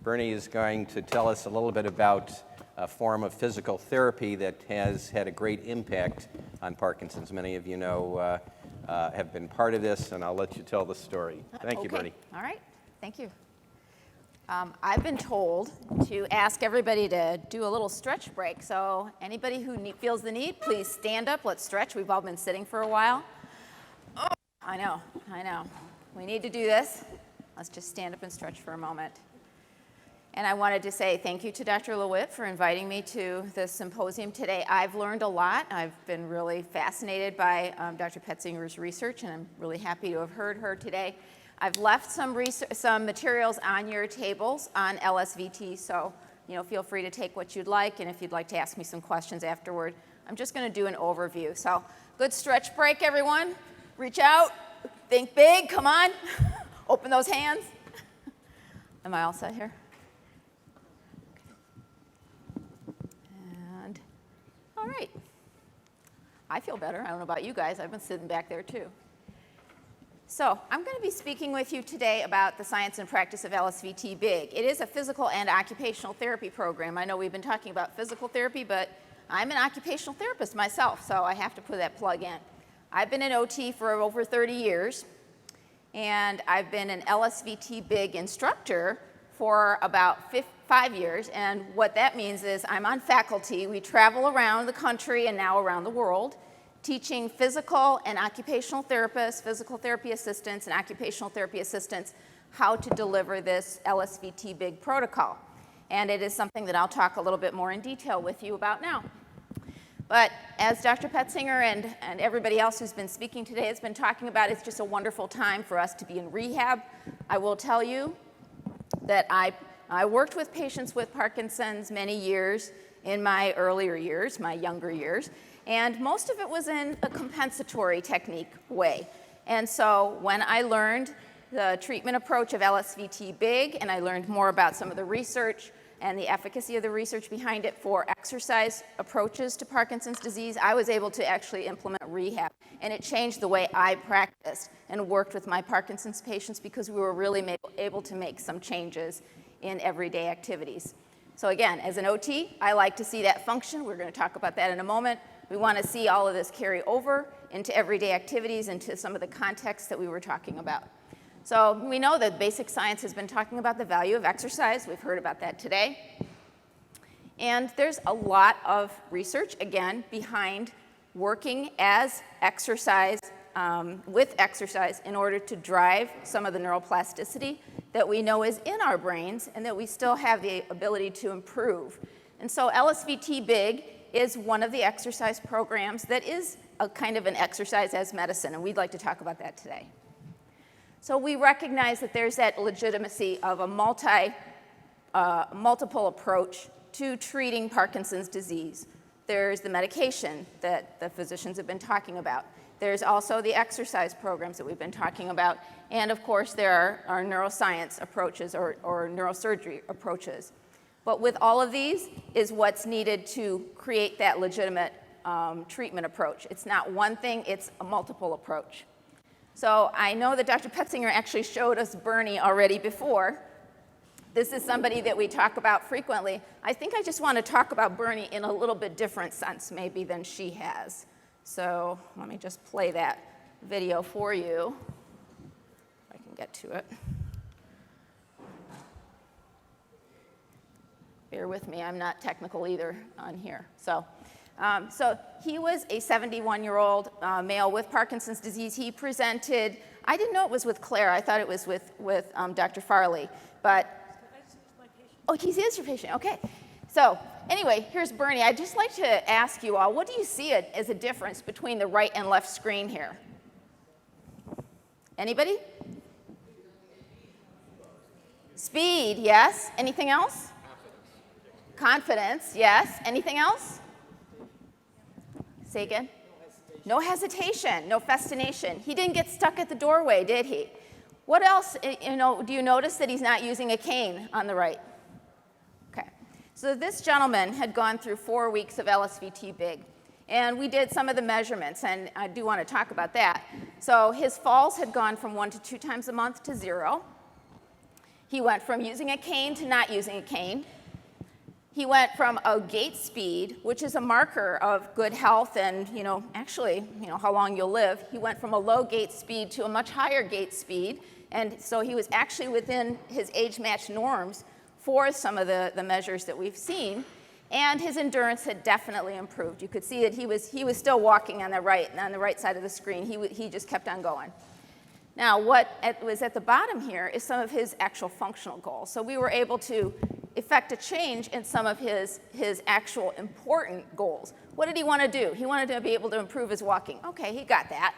Speaker 1: Berie is going to tell us a little bit about a form of physical therapy that has had a great impact on Parkinson's. Many of you know have been part of this, and I'll let you tell the story. Thank you, Berie.
Speaker 6: All right, thank you. I've been told to ask everybody to do a little stretch break, so anybody who feels the need, please stand up, let's stretch. We've all been sitting for a while. Oh, I know. We need to do this. Let's just stand up and stretch for a moment. And I wanted to say thank you to Dr. LeWitt for inviting me to this symposium today. I've learned a lot. I've been really fascinated by Dr. Petzinger's research, and I'm really happy to have heard her today. I've left some materials on your tables on LSVT, so feel free to take what you'd like, and if you'd like to ask me some questions afterward, I'm just going to do an overview. So good stretch break, everyone. Reach out, think big, come on. Open those hands. Am I all set here? All right. I feel better. I don't know about you guys. I've been sitting back there too. So I'm going to be speaking with you today about the science and practice of LSVT BIG. It is a physical and occupational therapy program. I know we've been talking about physical therapy, but I'm an occupational therapist myself, so I have to put that plug in. I've been an OT for over 30 years, and I've been an LSVT BIG instructor for about 5 years, and what that means is I'm on faculty. We travel around the country and now around the world teaching physical and occupational therapists, physical therapy assistants, and occupational therapy assistants how to deliver this LSVT BIG protocol. And it is something that I'll talk a little bit more in detail with you about now. But as Dr. Petzinger and everybody else who's been speaking today has been talking about, it's just a wonderful time for us to be in rehab. I will tell you that I worked with patients with Parkinson's many years in my earlier years, my younger years, And most of it was in a compensatory technique way. And so when I learned the treatment approach of LSVT BIG, and I learned more about some of the research and the efficacy of the research behind it for exercise approaches to Parkinson's disease, I was able to actually implement rehab. And it changed the way I practiced and worked with my Parkinson's patients because we were really able to make some changes in everyday activities. So again, as an OT, I like to see that function. We're going to talk about that in a moment. We want to see all of this carry over into everyday activities, into some of the contexts that we were talking about. So we know that basic science has been talking about the value of exercise. We've heard about that today. And there's a lot of research, again, behind working as exercise, with exercise in order to drive some of the neuroplasticity that we know is in our brains and that we still have the ability to improve. And so LSVT BIG is one of the exercise programs that is a kind of an exercise as medicine, and we'd like to talk about that today. So we recognize that there's that legitimacy of a multiple approach to treating Parkinson's disease. There's the medication that the physicians have been talking about. There's also the exercise programs that we've been talking about. And of course, there are neuroscience approaches or neurosurgery approaches. But with all of these is what's needed to create that legitimate treatment approach. It's not one thing, it's a multiple approach. So I know that Dr. Petzinger actually showed us Berie already before. This is somebody that we talk about frequently. I think I just want to talk about Berie in a little bit different sense maybe than she has. So let me just play that video for you, if I can get to it. Bear with me, I'm not technical either on here. So he was a 71-year-old male with Parkinson's disease. He presented, I didn't know it was with Claire, I thought it was with Dr. Farley, but, oh, he is your patient, okay. So anyway, here's Berie. I'd just like to ask you all, what do you see as a difference between the right and left screen here? Anybody? Speed, yes. Anything else? Confidence, yes. Anything else? Say again. No hesitation, no festination. He didn't get stuck at the doorway, did he? What else, do you notice that he's not using a cane on the right? Okay. So this gentleman had gone through 4 weeks of LSVT BIG. And we did some of the measurements, and I do want to talk about that. So his falls had gone from 1 to 2 times a month to 0. He went from using a cane to not using a cane. He went from a gait speed, which is a marker of good health and, actually, how long you'll live. He went from a low gait speed to a much higher gait speed. And so he was actually within his age-matched norms for some of the measures that we've seen. And his endurance had definitely improved. You could see that he was still walking on the right side of the screen. He just kept on going. Now, what was at the bottom here is some of his actual functional goals. So we were able to effect a change in some of his actual important goals. What did he want to do? He wanted to be able to improve his walking. Okay, he got that.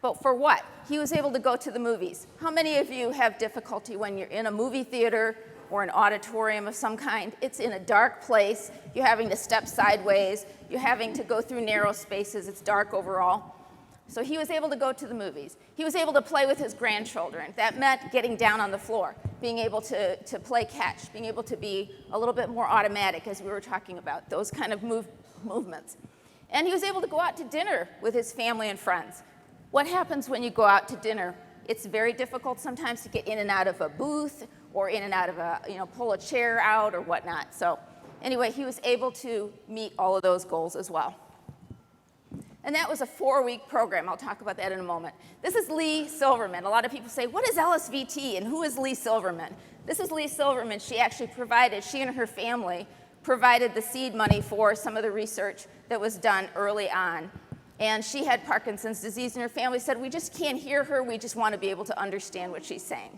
Speaker 6: But for what? He was able to go to the movies. How many of you have difficulty when you're in a movie theater or an auditorium of some kind? It's in a dark place. You're having to step sideways. You're having to go through narrow spaces. It's dark overall. So he was able to go to the movies. He was able to play with his grandchildren. That meant getting down on the floor, being able to play catch, being able to be a little bit more automatic, as we were talking about, those kind of movements. And he was able to go out to dinner with his family and friends. What happens when you go out to dinner? It's very difficult sometimes to get in and out of a booth or in and out of a, pull a chair out or whatnot. So anyway, he was able to meet all of those goals as well. And that was a 4-week program. I'll talk about that in a moment. This is Lee Silverman. A lot of people say, what is LSVT and who is Lee Silverman? This is Lee Silverman. She and her family provided the seed money for some of the research that was done early on. And she had Parkinson's disease, and her family said, we just can't hear her. We just want to be able to understand what she's saying.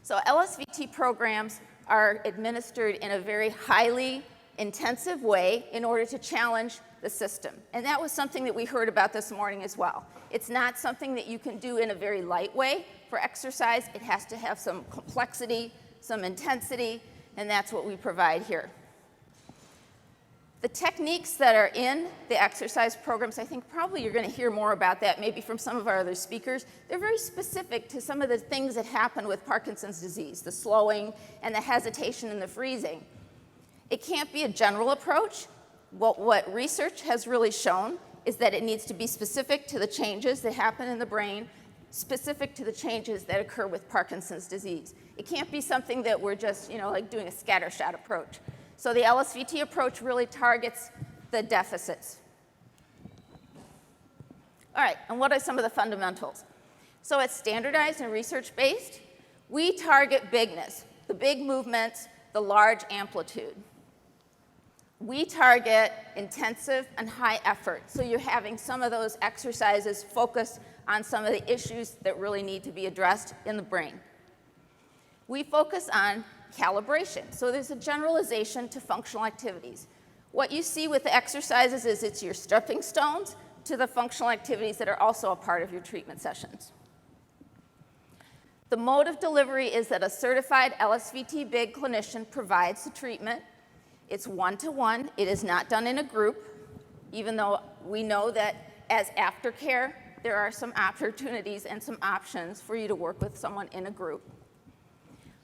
Speaker 6: So LSVT programs are administered in a very highly intensive way in order to challenge the system. And that was something that we heard about this morning as well. It's not something that you can do in a very light way for exercise. It has to have some complexity, some intensity, and that's what we provide here. The techniques that are in the exercise programs, I think probably you're going to hear more about that maybe from some of our other speakers. They're very specific to some of the things that happen with Parkinson's disease, the slowing and the hesitation and the freezing. It can't be a general approach. What research has really shown is that it needs to be specific to the changes that happen in the brain, specific to the changes that occur with Parkinson's disease. It can't be something that we're just, like doing a scattershot approach. So the LSVT approach really targets the deficits. All right, and what are some of the fundamentals? So it's standardized and research-based. We target bigness, the big movements, the large amplitude. We target intensive and high effort. So you're having some of those exercises focus on some of the issues that really need to be addressed in the brain. We focus on calibration. So there's a generalization to functional activities. What you see with the exercises is it's your stepping stones to the functional activities that are also a part of your treatment sessions. The mode of delivery is that a certified LSVT BIG clinician provides the treatment. It's one-to-one. It is not done in a group, even though we know that as aftercare, there are some opportunities and some options for you to work with someone in a group.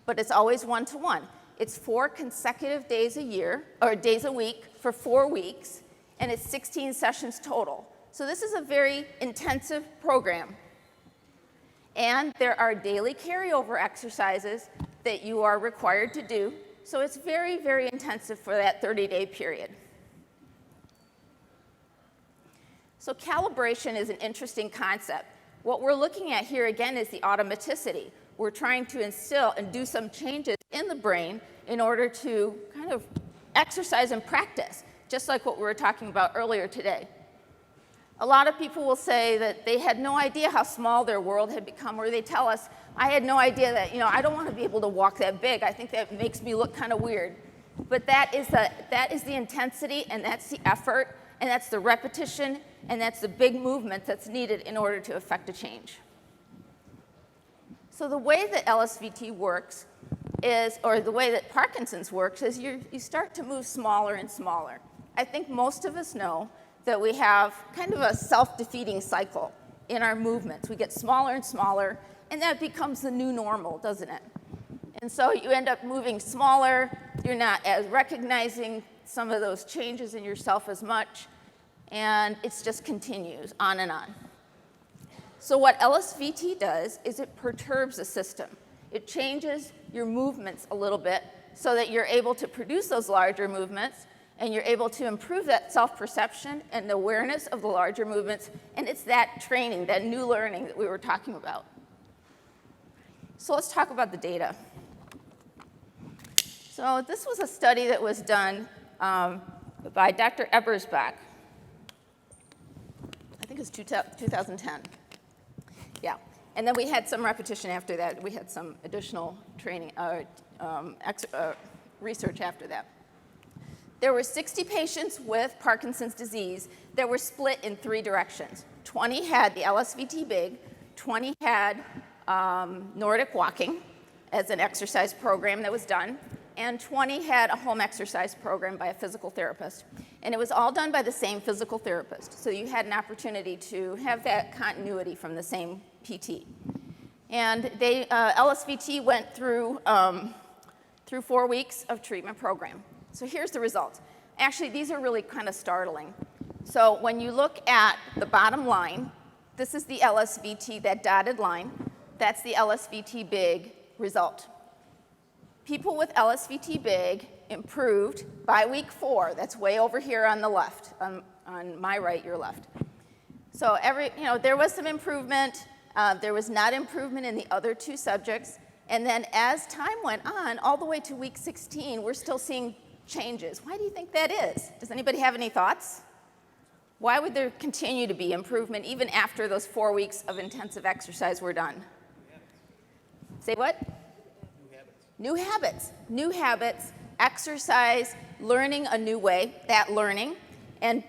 Speaker 6: But it's always one-to-one. It's 4 consecutive days a year, or days a week for 4 weeks, and it's 16 sessions total. So this is a very intensive program. And there are daily carryover exercises that you are required to do. So it's very, very intensive for that 30-day period. So calibration is an interesting concept. What we're looking at here again is the automaticity. We're trying to instill and do some changes in the brain in order to kind of exercise and practice, just like what we were talking about earlier today. A lot of people will say that they had no idea how small their world had become, or they tell us, I had no idea that, I don't want to be able to walk that big. I think that makes me look kind of weird. But that is the intensity, and that's the effort, and that's the repetition, and that's the big movement that's needed in order to affect a change. So the way that LSVT works is, or the way that Parkinson's works, is you start to move smaller and smaller. I think most of us know that we have kind of a self-defeating cycle in our movements. We get smaller and smaller, and that becomes the new normal, doesn't it? And so you end up moving smaller, you're not as recognizing some of those changes in yourself as much, and it just continues on and on. So what LSVT does is it perturbs the system. It changes your movements a little bit so that you're able to produce those larger movements, and you're able to improve that self-perception and the awareness of the larger movements, and it's that training, that new learning that we were talking about. So let's talk about the data. So this was a study that was done by Dr. Ebersbach. I think it was 2010. Yeah, and then we had some repetition after that. We had some additional training, research after that. There were 60 patients with Parkinson's disease that were split in 3 directions. 20 had the LSVT BIG, 20 had Nordic walking as an exercise program that was done, and 20 had a home exercise program by a physical therapist. And it was all done by the same physical therapist, so you had an opportunity to have that continuity from the same PT. And LSVT went through 4 weeks of treatment program. So here's the results. Actually, these are really kind of startling. So when you look at the bottom line, this is the LSVT, that dotted line. That's the LSVT BIG result. People with LSVT BIG improved by week 4. That's way over here on the left, on my right, your left. So there was some improvement. There was not improvement in the other 2 subjects. And then as time went on, all the way to week 16, we're still seeing changes. Why do you think that is? Does anybody have any thoughts? Why would there continue to be improvement even after those 4 weeks of intensive exercise were done? Say what? New habits. New habits, exercise, learning a new way, that learning, and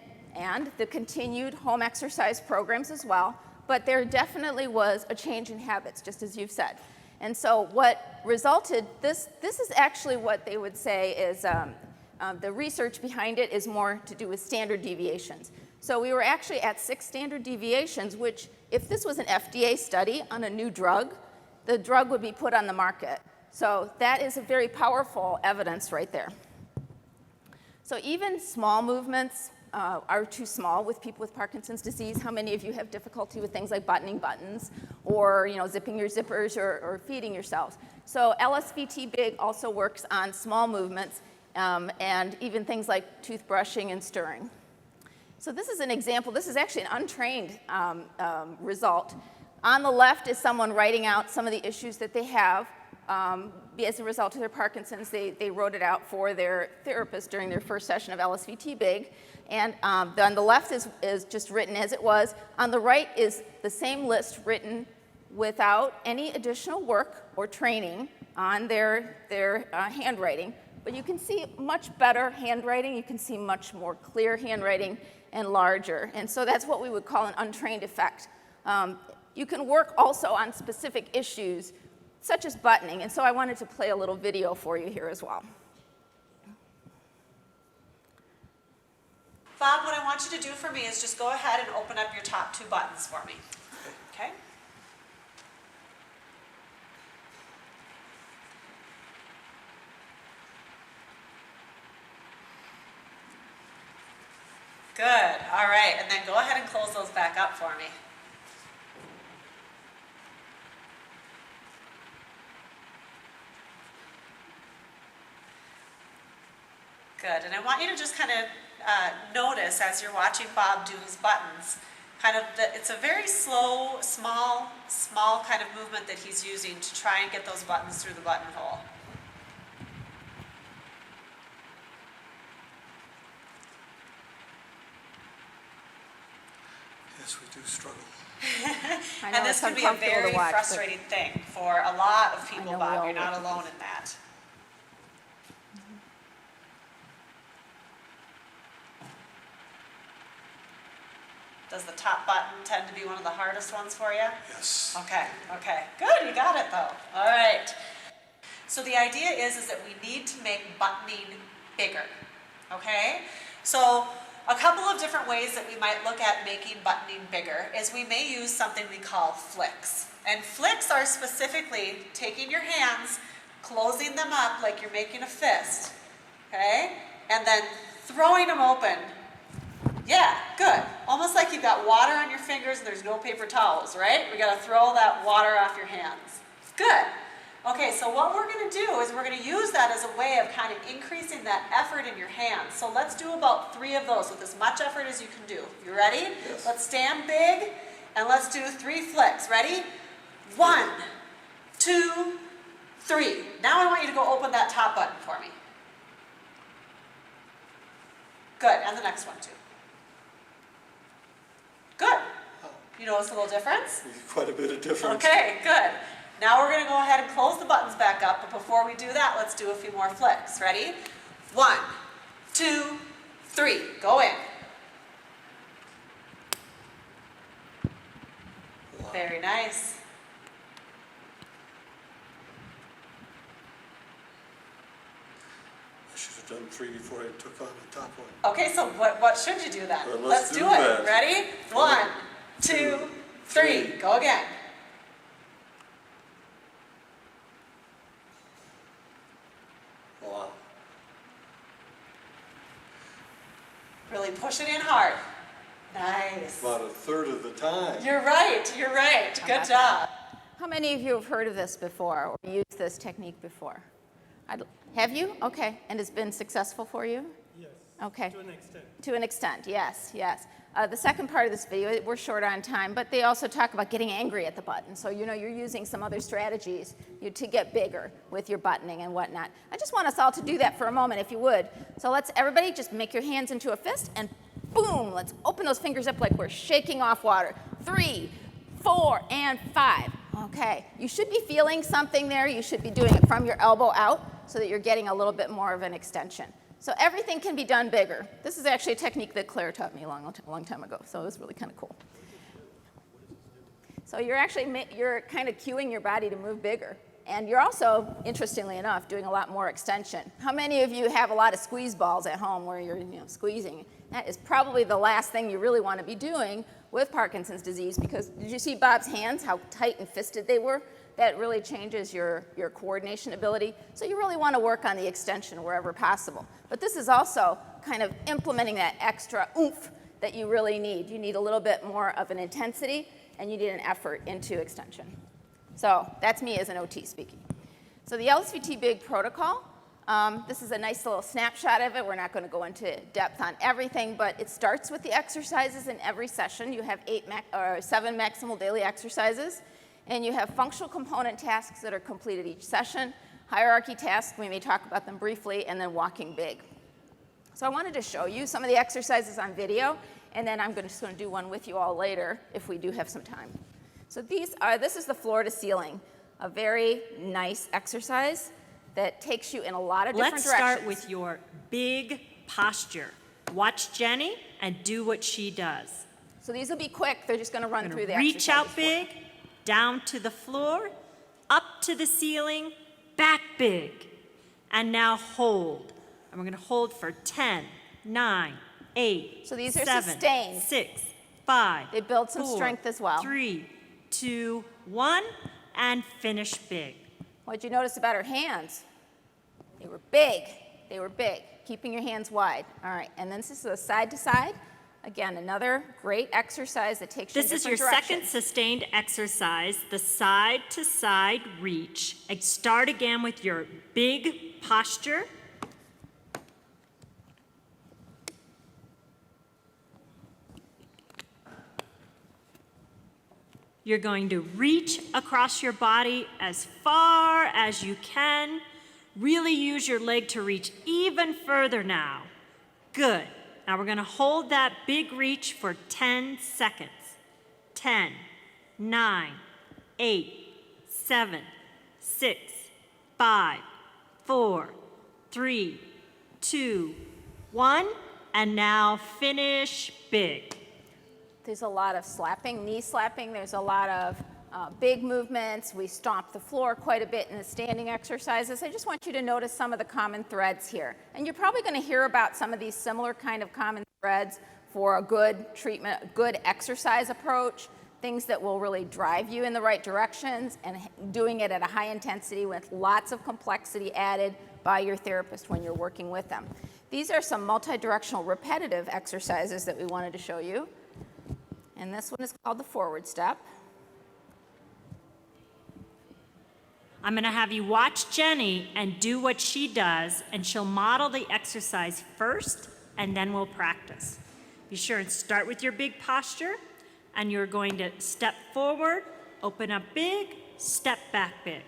Speaker 6: the continued home exercise programs as well. But there definitely was a change in habits, just as you've said. And so what resulted, this is actually what they would say is the research behind it is more to do with standard deviations. So we were actually at 6 standard deviations, which if this was an FDA study on a new drug, the drug would be put on the market. So that is a very powerful evidence right there. So even small movements are too small with people with Parkinson's disease. How many of you have difficulty with things like buttoning buttons or zipping your zippers or feeding yourselves? So LSVT BIG also works on small movements and even things like toothbrushing and stirring. So this is an example. This is actually an untrained result. On the left is someone writing out some of the issues that they have as a result of their Parkinson's. They wrote it out for their therapist during their first session of LSVT BIG. And on the left is just written as it was. On the right is the same list written without any additional work or training on their handwriting. But you can see much better handwriting. You can see much more clear handwriting and larger. And so that's what we would call an untrained effect. You can work also on specific issues, such as buttoning. And so I wanted to play a little video for you here as well.
Speaker 8: Bob, what I want you to do for me is just go ahead and open up your top 2 buttons for me. Okay? Good. All right. And then go ahead and close those back up for me. Good. And I want you to just kind of notice as you're watching Bob do his buttons, it's a very slow, small kind of movement that he's using to try and get those buttons through the buttonhole.
Speaker 9: Yes, we do struggle.
Speaker 8: And this can be a very frustrating thing for a lot of people, Bob. You're not alone in that. Does the top button tend to be one of the hardest ones for you?
Speaker 9: Yes.
Speaker 8: Okay. Good, you got it though. All right. So the idea is that we need to make buttoning bigger, okay? So a couple of different ways that we might look at making buttoning bigger is we may use something we call flicks. And flicks are specifically taking your hands, closing them up like you're making a fist, okay? And then throwing them open. Yeah, good. Almost like you've got water on your fingers and there's no paper towels, right? We got to throw that water off your hands. Good. Okay, so what we're going to do is we're going to use that as a way of kind of increasing that effort in your hands. So let's do about 3 of those with as much effort as you can do. You ready?
Speaker 9: Yes.
Speaker 8: Let's stand big and let's do 3 flicks. Ready? 1, 2, 3. Now I want you to go open that top button for me. Good, and the next one too. Good. You notice a little difference?
Speaker 9: Quite a bit of difference.
Speaker 8: Okay, good. Now we're going to go ahead and close the buttons back up, but before we do that, let's do a few more flicks. Ready? 1, 2, 3. Go in. Wow. Very nice.
Speaker 9: I should have done 3 before I took on the top one.
Speaker 8: Okay, so what should you do then?
Speaker 9: Well,
Speaker 8: let's do it. Ready? 1, 2, 3. Go again.
Speaker 9: Wow.
Speaker 8: Really push it in hard. Nice.
Speaker 9: About 1/3 of the time.
Speaker 8: You're right. Good job.
Speaker 6: How many of you have heard of this before or used this technique before? Have you? Okay. And it's been successful for you?
Speaker 10: Yes.
Speaker 6: Okay.
Speaker 10: To an extent.
Speaker 6: To an extent, yes. The second part of this video, we're short on time, but they also talk about getting angry at the button. So, you're using some other strategies to get bigger with your buttoning and whatnot. I just want us all to do that for a moment, if you would. So let's, everybody, just make your hands into a fist and boom, let's open those fingers up like we're shaking off water. 3, 4, and 5. Okay, you should be feeling something there. You should be doing it from your elbow out so that you're getting a little bit more of an extension. So everything can be done bigger. This is actually a technique that Claire taught me a long time ago, so it was really kind of cool. So you're kind of cueing your body to move bigger. And you're also, interestingly enough, doing a lot more extension. How many of you have a lot of squeeze balls at home where you're squeezing? That is probably the last thing you really want to be doing with Parkinson's disease, because did you see Bob's hands, how tight and fisted they were? That really changes your coordination ability. So you really want to work on the extension wherever possible. But this is also kind of implementing that extra oomph that you really need. You need a little bit more of an intensity, and you need an effort into extension. So that's me as an OT speaking. So the LSVT BIG protocol, this is a nice little snapshot of it. We're not going to go into depth on everything, but it starts with the exercises in every session. You have 7 maximal daily exercises, and you have functional component tasks that are completed each session, hierarchy tasks, we may talk about them briefly, and then walking big. So I wanted to show you some of the exercises on video, and then I'm just going to do one with you all later if we do have some time. So this is the floor to ceiling, a very nice exercise that takes you in a lot of different directions.
Speaker 10: Let's start with your big posture. Watch Jenny and do what she does.
Speaker 6: So these will be quick. They're just going to run through the
Speaker 10: Reach out
Speaker 6: exercises.
Speaker 10: big, down to the floor, up to the ceiling, back big. And now hold. And we're going to hold for 10, 9, 8,
Speaker 6: So these are
Speaker 10: 7,
Speaker 6: sustained.
Speaker 10: 6, 5,
Speaker 6: They build some
Speaker 10: 4,
Speaker 6: strength as well.
Speaker 10: 3, 2, 1, and finish big.
Speaker 6: What'd you notice about her hands? They were big. They were big, keeping your hands wide. All right, and then this is a side to side. Again, another great exercise that takes you in
Speaker 10: This
Speaker 6: different
Speaker 10: is your
Speaker 6: directions.
Speaker 10: second sustained exercise, the side to side reach. And start again with your big posture. You're going to reach across your body as far as you can. Really use your leg to reach even further now. Good. Now we're going to hold that big reach for 10 seconds. 10, 9, 8, 7, 6, 5, 4, 3, 2, 1, and now finish big.
Speaker 6: There's a lot of slapping, knee slapping. There's a lot of big movements. We stomp the floor quite a bit in the standing exercises. I just want you to notice some of the common threads here. And you're probably going to hear about some of these similar kind of common threads for a good treatment, a good exercise approach, things that will really drive you in the right directions, and doing it at a high intensity with lots of complexity added by your therapist when you're working with them. These are some multi-directional repetitive exercises that we wanted to show you. And this one is called the forward step.
Speaker 10: I'm going to have you watch Jenny and do what she does, and she'll model the exercise first, and then we'll practice. Be sure and start with your big posture, and you're going to step forward, open up big, step back big.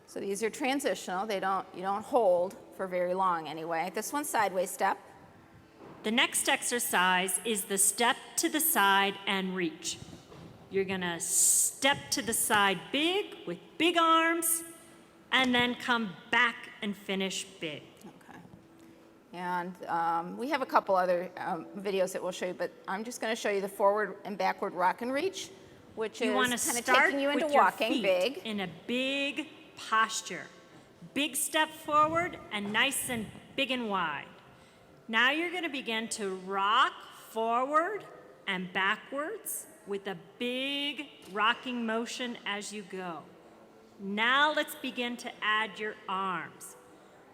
Speaker 6: So these are transitional. You don't hold for very long anyway. This one's sideways step.
Speaker 10: The next exercise is the step to the side and reach. You're going to step to the side big with big arms, and then come back and finish big.
Speaker 6: Okay. And we have a couple other videos that we'll show you, but I'm just going to show you the forward and backward rock and reach, which
Speaker 10: You want to
Speaker 6: is kind of
Speaker 10: start
Speaker 6: taking you into
Speaker 10: with your
Speaker 6: walking
Speaker 10: feet
Speaker 6: big.
Speaker 10: in a big posture. Big step forward and nice and big and wide. Now you're going to begin to rock forward and backwards with a big rocking motion as you go. Now let's begin to add your arms.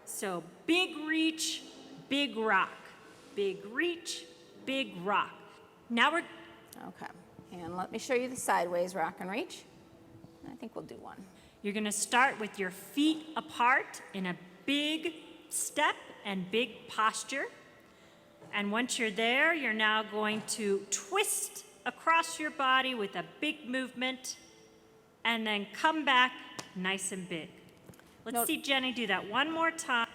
Speaker 10: So big reach, big rock. Big reach, big rock. Now we're...
Speaker 6: Okay. And let me show you the sideways rock and reach. I think we'll do one.
Speaker 10: You're going to start with your feet apart in a big step and big posture. And once you're there, you're now going to twist across your body with a big movement, and then come back nice and big. Let's see Jenny do that one more time.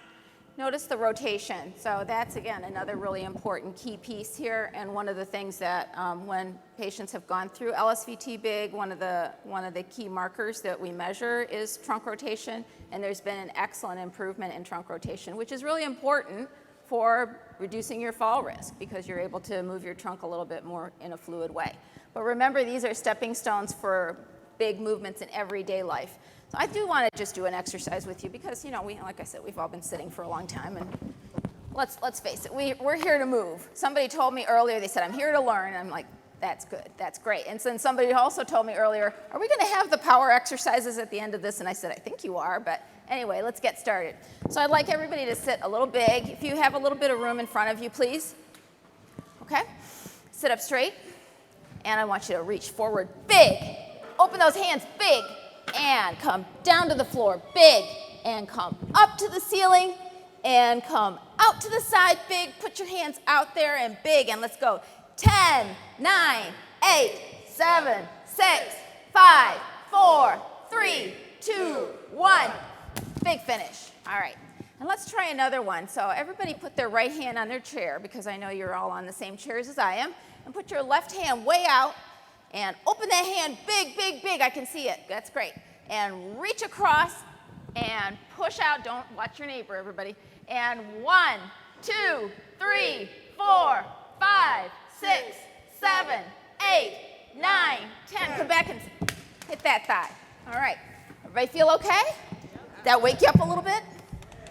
Speaker 6: Notice the rotation. So that's, again, another really important key piece here, and one of the things that when patients have gone through LSVT BIG, one of the key markers that we measure is trunk rotation, and there's been an excellent improvement in trunk rotation, which is really important for reducing your fall risk, because you're able to move your trunk a little bit more in a fluid way. But remember, these are stepping stones for big movements in everyday life. So I do want to just do an exercise with you because, you know, like I said, we've all been sitting for a long time, and let's face it, we're here to move. Somebody told me earlier, they said, I'm here to learn, and I'm like, that's good, that's great. And then somebody also told me earlier, are we going to have the power exercises at the end of this? And I said, I think you are, but anyway, let's get started. So I'd like everybody to sit a little big. If you have a little bit of room in front of you, please. Okay? Sit up straight, and I want you to reach forward big. Open those hands big, and come down to the floor big, and come up to the ceiling, and come out to the side big. Put your hands out there and big, and let's go. 10, 9, 8, 7, 6, 5, 4, 3, 2, 1. Big finish. All right. And let's try another one. So everybody put their right hand on their chair, because I know you're all on the same chairs as I am. And put your left hand way out and open that hand big, big, big. I can see it. That's great. And reach across and push out. Don't watch your neighbor, everybody. And 1, 2, 3, 4, 5, 6, 7, 8, 9, 10. Come back and hit that thigh. All right. Everybody feel okay? That wake you up a little bit?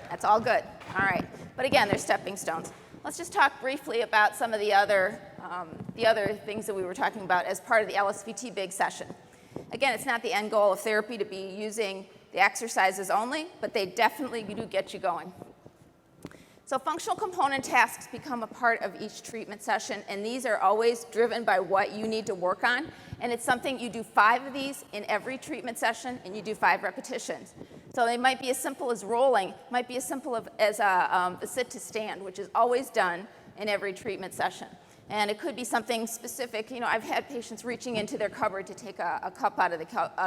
Speaker 6: That's all good. All right. But again, they're stepping stones. Let's just talk briefly about some of the other things that we were talking about as part of the LSVT BIG session. Again, it's not the end goal of therapy to be using the exercises only, but they definitely do get you going. So functional component tasks become a part of each treatment session, and these are always driven by what you need to work on. And it's something you do 5 of these in every treatment session, and you do 5 repetitions. So they might be as simple as rolling, might be as simple as a sit to stand, which is always done in every treatment session. And it could be something specific. You know, I've had patients reaching into their cupboard to take a cup out of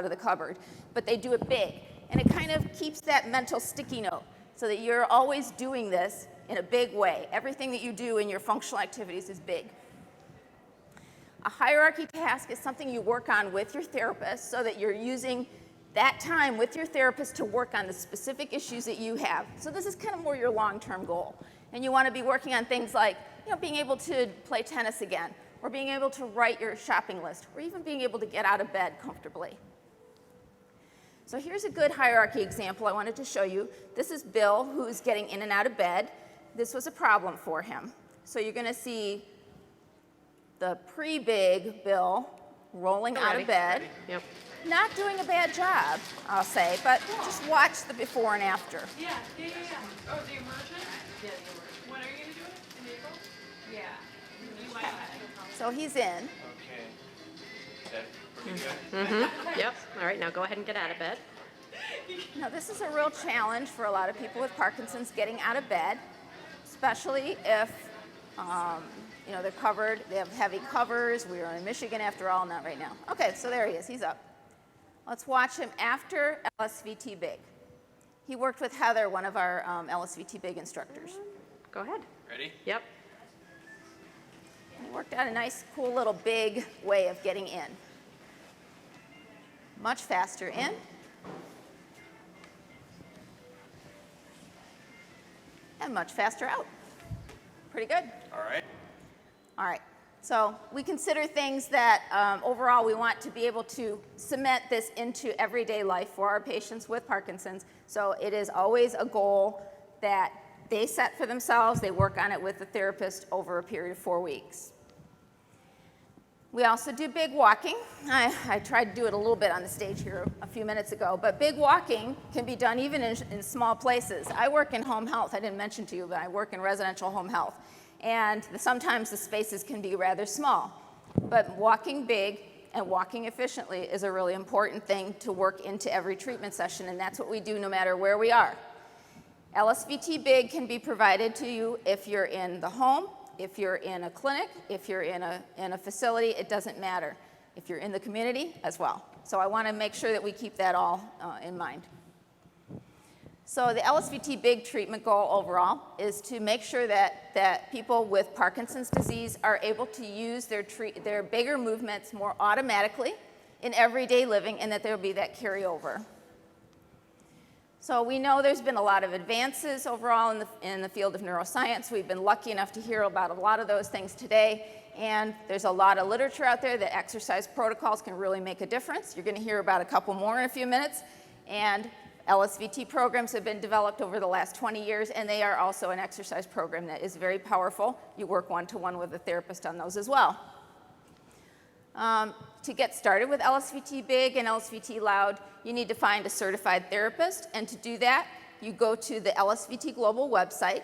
Speaker 6: the cupboard, but they do it big. And it kind of keeps that mental sticky note so that you're always doing this in a big way. Everything that you do in your functional activities is big. A hierarchy task is something you work on with your therapist so that you're using that time with your therapist to work on the specific issues that you have. So this is kind of more your long-term goal. And you want to be working on things like, you know, being able to play tennis again, or being able to write your shopping list, or even being able to get out of bed comfortably. So here's a good hierarchy example I wanted to show you. This is Bill, who's getting in and out of bed. This was a problem for him. So you're going to see the pre-big Bill rolling out of bed.
Speaker 11: Yep.
Speaker 6: Not doing a bad job, I'll say, but just watch the before and after.
Speaker 11: Yeah. Oh, the emergent? Yeah, the emergent. When are you going to do it? In April? Yeah.
Speaker 6: Okay. So he's in.
Speaker 12: Okay. Is that pretty good?
Speaker 11: Mm-hmm. Yep. All right, now go ahead and get out of bed.
Speaker 6: Now, this is a real challenge for a lot of people with Parkinson's getting out of bed, especially if you know, they're covered, they have heavy covers. We are in Michigan after all, not right now. Okay, so there he is, he's up. Let's watch him after LSVT BIG. He worked with Heather, one of our LSVT BIG instructors.
Speaker 11: Go ahead.
Speaker 12: Ready?
Speaker 11: Yep.
Speaker 6: He worked out a nice, cool little big way of getting in. Much faster in. And much faster out. Pretty good.
Speaker 12: All right.
Speaker 6: All right. So we consider things that overall we want to be able to cement this into everyday life for our patients with Parkinson's. So it is always a goal that they set for themselves. They work on it with the therapist over a period of 4 weeks. We also do big walking. I tried to do it a little bit on the stage here a few minutes ago, but big walking can be done even in small places. I work in home health. I didn't mention to you, but I work in residential home health. And sometimes the spaces can be rather small. But walking big and walking efficiently is a really important thing to work into every treatment session, and that's what we do no matter where we are. LSVT BIG can be provided to you if you're in the home, if you're in a clinic, if you're in a facility, it doesn't matter. If you're in the community as well. So I want to make sure that we keep that all in mind. So the LSVT BIG treatment goal overall is to make sure that people with Parkinson's disease are able to use their bigger movements more automatically in everyday living, and that there will be that carryover. So we know there's been a lot of advances overall in the field of neuroscience. We've been lucky enough to hear about a lot of those things today, and there's a lot of literature out there that exercise protocols can really make a difference. You're going to hear about a couple more in a few minutes. And LSVT programs have been developed over the last 20 years, and they are also an exercise program that is very powerful. You work one-to-one with a therapist on those as well. To get started with LSVT Big and LSVT Loud, you need to find a certified therapist, and to do that, you go to the LSVT Global website.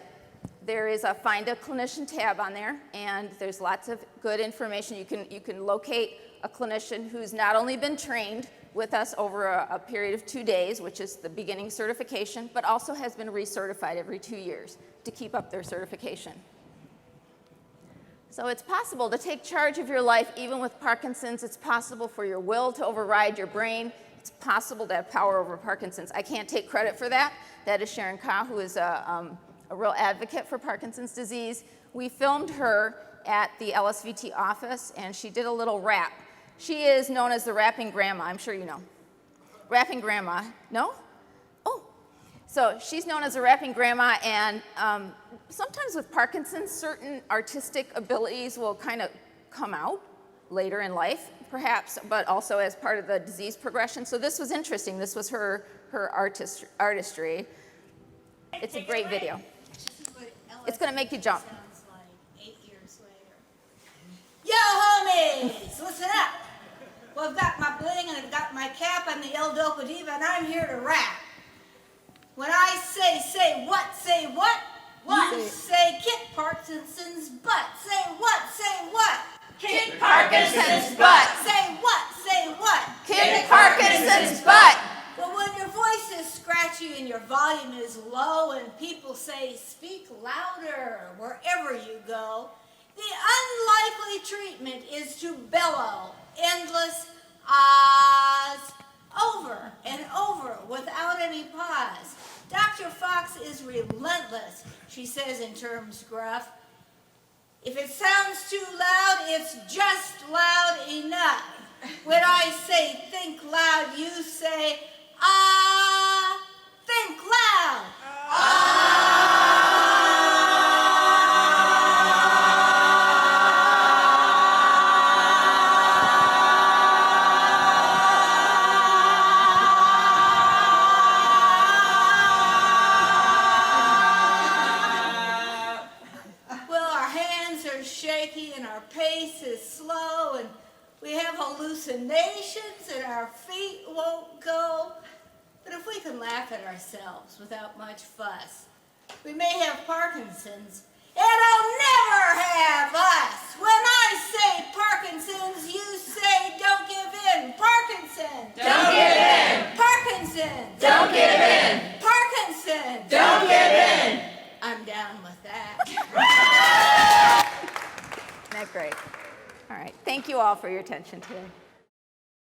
Speaker 6: There is a Find a Clinician tab on there, and there's lots of good information. You can locate a clinician who's not only been trained with us over a period of 2 days, which is the beginning certification, but also has been recertified every 2 years to keep up their certification. So it's possible to take charge of your life even with Parkinson's. It's possible for your will to override your brain. It's possible to have power over Parkinson's. I can't take credit for that. That is Sharon Ka, who is a real advocate for Parkinson's disease. We filmed her at the LSVT office, and she did a little rap. She is known as the rapping grandma. I'm sure you know. Rapping grandma. No? Oh. So she's known as a rapping grandma, and sometimes with Parkinson's, certain artistic abilities will kind of come out later in life, perhaps, but also as part of the disease progression. So this was interesting. This was her artistry. It's a great video. It's going to make you jump.
Speaker 13: Sounds like 8 years later. Yo, homies, listen up. Well, I've got my bling and I've got my cap. I'm the L-Dopa Diva, and I'm here to rap. When I say what, say what? What? You say kick Parkinson's butt. Say what, say what?
Speaker 6: Kick Parkinson's butt.
Speaker 13: Say what, say what?
Speaker 6: Kick Parkinson's butt.
Speaker 13: Well, when your voice is scratchy and your volume is low and people say, speak louder wherever you go, the unlikely treatment is to bellow endless ahs over and over without any pause. Dr. Fox is relentless, she says in terms gruff. If it sounds too loud, it's just loud enough. When I say think loud, you say, ah, think loud. Well, our hands are shaky and our pace is slow and we have hallucinations and our feet won't go. But if we can laugh at ourselves without much fuss, we may have Parkinson's, and I'll never have us. When I say Parkinson's, you say don't give in. Parkinson's.
Speaker 6: Don't give in.
Speaker 13: Parkinson's.
Speaker 6: Don't give in.
Speaker 13: Parkinson's.
Speaker 6: Don't give in.
Speaker 13: I'm down with that.
Speaker 6: Isn't that great? All right. Thank you all for your attention today.